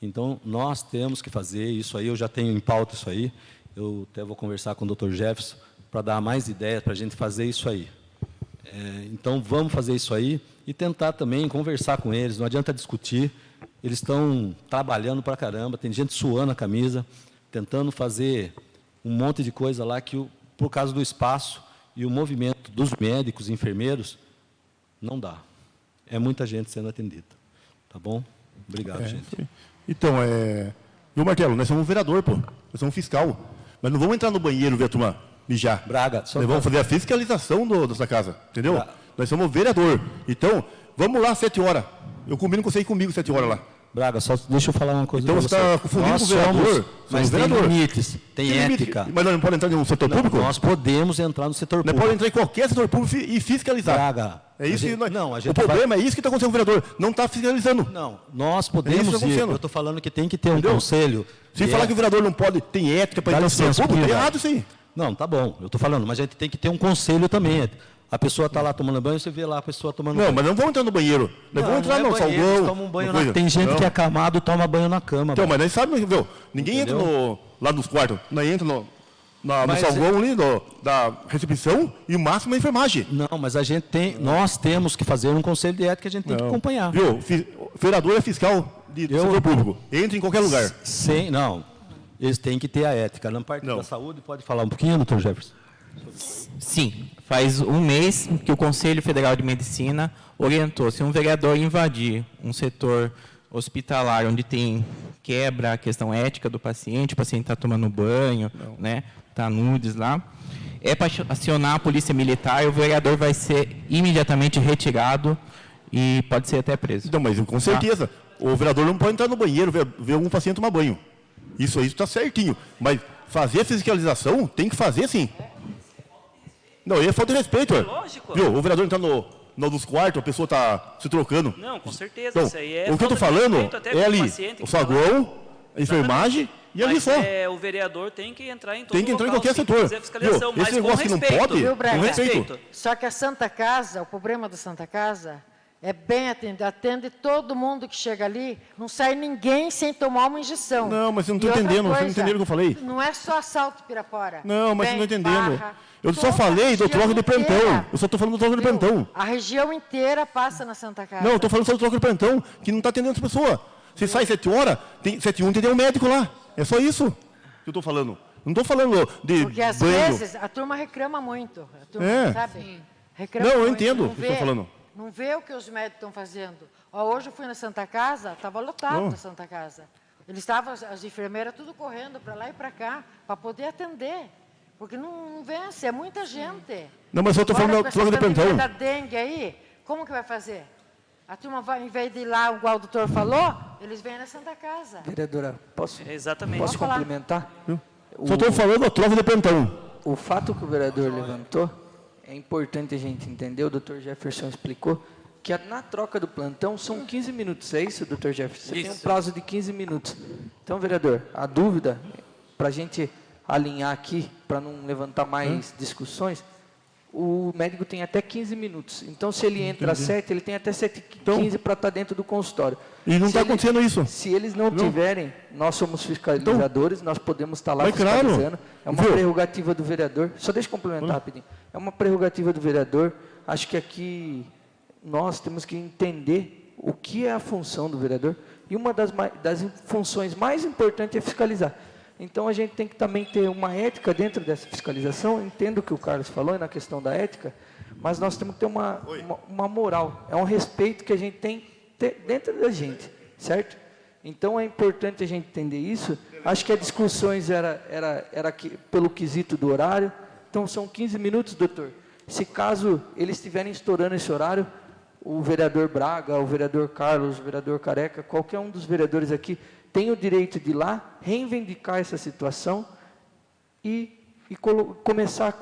Então, nós temos que fazer isso aí, eu já tenho em pauta isso aí, eu até vou conversar com o Dr. Jefferson para dar mais ideias para a gente fazer isso aí. Então, vamos fazer isso aí e tentar também conversar com eles, não adianta discutir, eles estão trabalhando para caramba, tem gente suando a camisa, tentando fazer um monte de coisa lá que, por causa do espaço e o movimento dos médicos e enfermeiros, não dá. É muita gente sendo atendida. Tá bom? Obrigado, gente. Então, viu, Martelo, nós somos um vereador, pô. Nós somos um fiscal. Mas não vamos entrar no banheiro, ver a turma mijar. Braga, nós vamos fazer a fiscalização dessa casa, entendeu? Braga. Nós somos vereador. Então, vamos lá às 7 horas. Eu combino com você ir comigo às 7 horas lá. Braga, só deixa eu falar uma coisa. Então você está confundindo com o vereador. Mas tem limites, tem ética. Mas nós não podemos entrar no setor público? Nós podemos entrar no setor público. Nós podemos entrar em qualquer setor público e fiscalizar. Braga. É isso que nós... o problema é isso que está acontecendo com o vereador. Não está fiscalizando. Não, nós podemos ir. Eu estou falando que tem que ter um conselho. Se falar que o vereador não pode, tem ética para entrar no setor público, é errado isso aí. Não, tá bom. Eu estou falando, mas a gente tem que ter um conselho também. A pessoa está lá tomando banho, você vê lá a pessoa tomando banho. Não, mas não vamos entrar no banheiro. Nós vamos entrar no salgão. Toma um banho tem gente que é acamado, toma banho na cama. Então, mas nós sabemos, viu? Ninguém entra lá nos quartos. Nós entra no salgão ali da recepção e o máximo é a enfermagem. Não, mas nós temos que fazer um conselho de ética que a gente tem que acompanhar. Viu? Vereador é fiscal do setor público. Entra em qualquer lugar. Sim, não. Eles têm que ter a ética. Na parte da saúde, pode falar um pouquinho, doutor Jefferson? Sim, faz um mês que o Conselho Federal de Medicina orientou, se um vereador invadir um setor hospitalar onde quebra a questão ética do paciente, o paciente está tomando banho, né, está nudes lá, é para acionar a polícia militar e o vereador vai ser imediatamente retirado e pode ser até preso. Então, mas com certeza, o vereador não pode entrar no banheiro, ver algum paciente tomar banho. Isso aí está certinho, mas fazer a fiscalização tem que fazer sim. Não, aí é falta de respeito. Lógico. Viu? O vereador entra nos quartos, a pessoa está se trocando. Não, com certeza. Então, isso aí o que eu estou falando é ali, o saguão, a enfermagem e ali só. O vereador tem que entrar em todo Tem que entrar em qualquer setor. Esse negócio que não pode, com respeito. Só que a Santa Casa, o problema da Santa Casa é bem atendido. Atende todo mundo que chega ali, não sai ninguém sem tomar uma injeção. Não, mas você não está entendendo, você não entendeu o que eu falei. Não é só assalto Pirapora. Não, mas você não está entendendo. Eu só falei do troco de plantão. Eu só estou falando do troco de plantão. A região inteira passa na Santa Casa. Não, eu estou falando só do troco de plantão, que não está atendendo as pessoas. Você sai 7 horas, 7h01 tem um médico lá. É só isso que eu estou falando. Não estou falando de porque às vezes a turma reclama muito. A turma, sabe? Reclama não, eu muito, entendo o que você está falando. Não vê o que os médicos estão fazendo. Hoje eu fui na Santa Casa, estava lotado na Santa Casa. Eles estavam, as enfermeiras, tudo correndo para lá e para cá, para poder atender. Porque não vence, é muita gente. Não, mas eu estou falando da troca de plantão. Da dengue aí, como que vai fazer? A turma vai, em vez de ir lá, igual o doutor falou, Eles vêm na Santa Casa. Vereadora, posso Exatamente. complementar? Só estou falando a troca de plantão. O fato que o vereador levantou, é importante a gente entender, o doutor Jefferson explicou, que na troca do plantão são 15 minutos, é isso, doutor Jefferson? Você tem um prazo de 15 minutos. Então, vereador, a dúvida, para a gente alinhar aqui, para não levantar mais discussões, o médico tem até 15 minutos. Então, se ele entra às 7, ele tem até 7h15 para estar dentro do consultório. E não está acontecendo isso. Se eles não tiverem, nós somos fiscalizadores, nós podemos estar lá fiscalizando. Claro. É uma prerrogativa do vereador. Só deixa eu complementar rapidinho. É uma prerrogativa do vereador. Acho que aqui nós temos que entender o que é a função do vereador. E uma das funções mais importantes é fiscalizar. Então, a gente tem que também ter uma ética dentro dessa fiscalização. Entendo o que o Carlos falou na questão da ética, mas nós temos que ter uma moral. É um respeito que a gente tem dentro da gente, certo? Então, é importante a gente entender isso. Acho que as discussões era pelo quesito do horário. Então, são 15 minutos, doutor. Se caso eles estiverem estourando esse horário, o vereador Braga, o vereador Carlos, o vereador Careca, qualquer um dos vereadores aqui, tem o direito de ir lá, reivindicar essa situação e começar a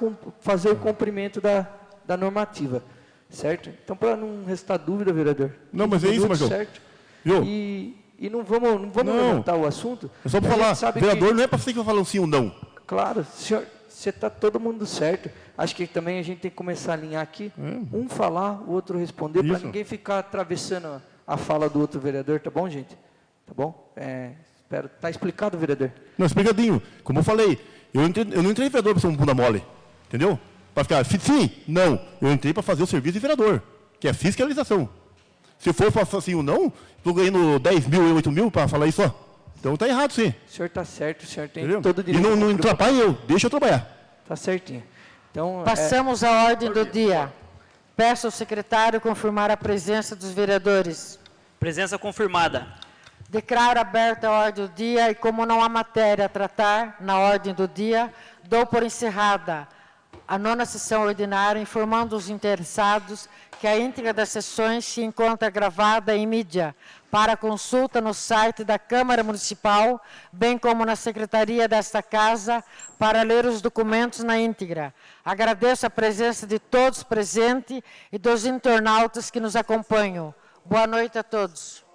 fazer o cumprimento da normativa, certo? Então, para não restar dúvida, vereador. Não, mas é isso, Marcão. Certo? E não vamos levantar o assunto. É só para falar, vereador não é para você que vai falar um sim ou não. Claro, senhor, você está todo mundo certo. Acho que também a gente tem que começar a alinhar aqui, um falar, o outro responder, para ninguém ficar atravessando a fala do outro vereador, tá bom, gente? Tá bom? Espero. Tá explicado, vereador? Não, explicadinho. Como eu falei, eu não entrei vereador para ser um bunda mole. Entendeu? Para ficar, sim, não. Eu entrei para fazer o serviço de vereador, que é fiscalização. Se for assim ou não, estou ganhando 10 mil e 8 mil para falar isso, ó. Então está errado, sim. O senhor está certo, o senhor tem Entendeu? todo o direito. E não atrapalha eu, deixa eu trabalhar. Está certinho. Então, Passamos à ordem do dia. Peço ao secretário confirmar a presença dos vereadores. Presença confirmada. Declaro aberta a ordem do dia e, como não há matéria a tratar na ordem do dia, dou por encerrada a 9ª sessão ordinária, informando os interessados que a íntegra das sessões se encontra gravada em mídia para consulta no site da Câmara Municipal, bem como na secretaria desta Casa, para ler os documentos na íntegra. Agradeço a presença de todos presentes e dos internautas que nos acompanham. Boa noite a todos.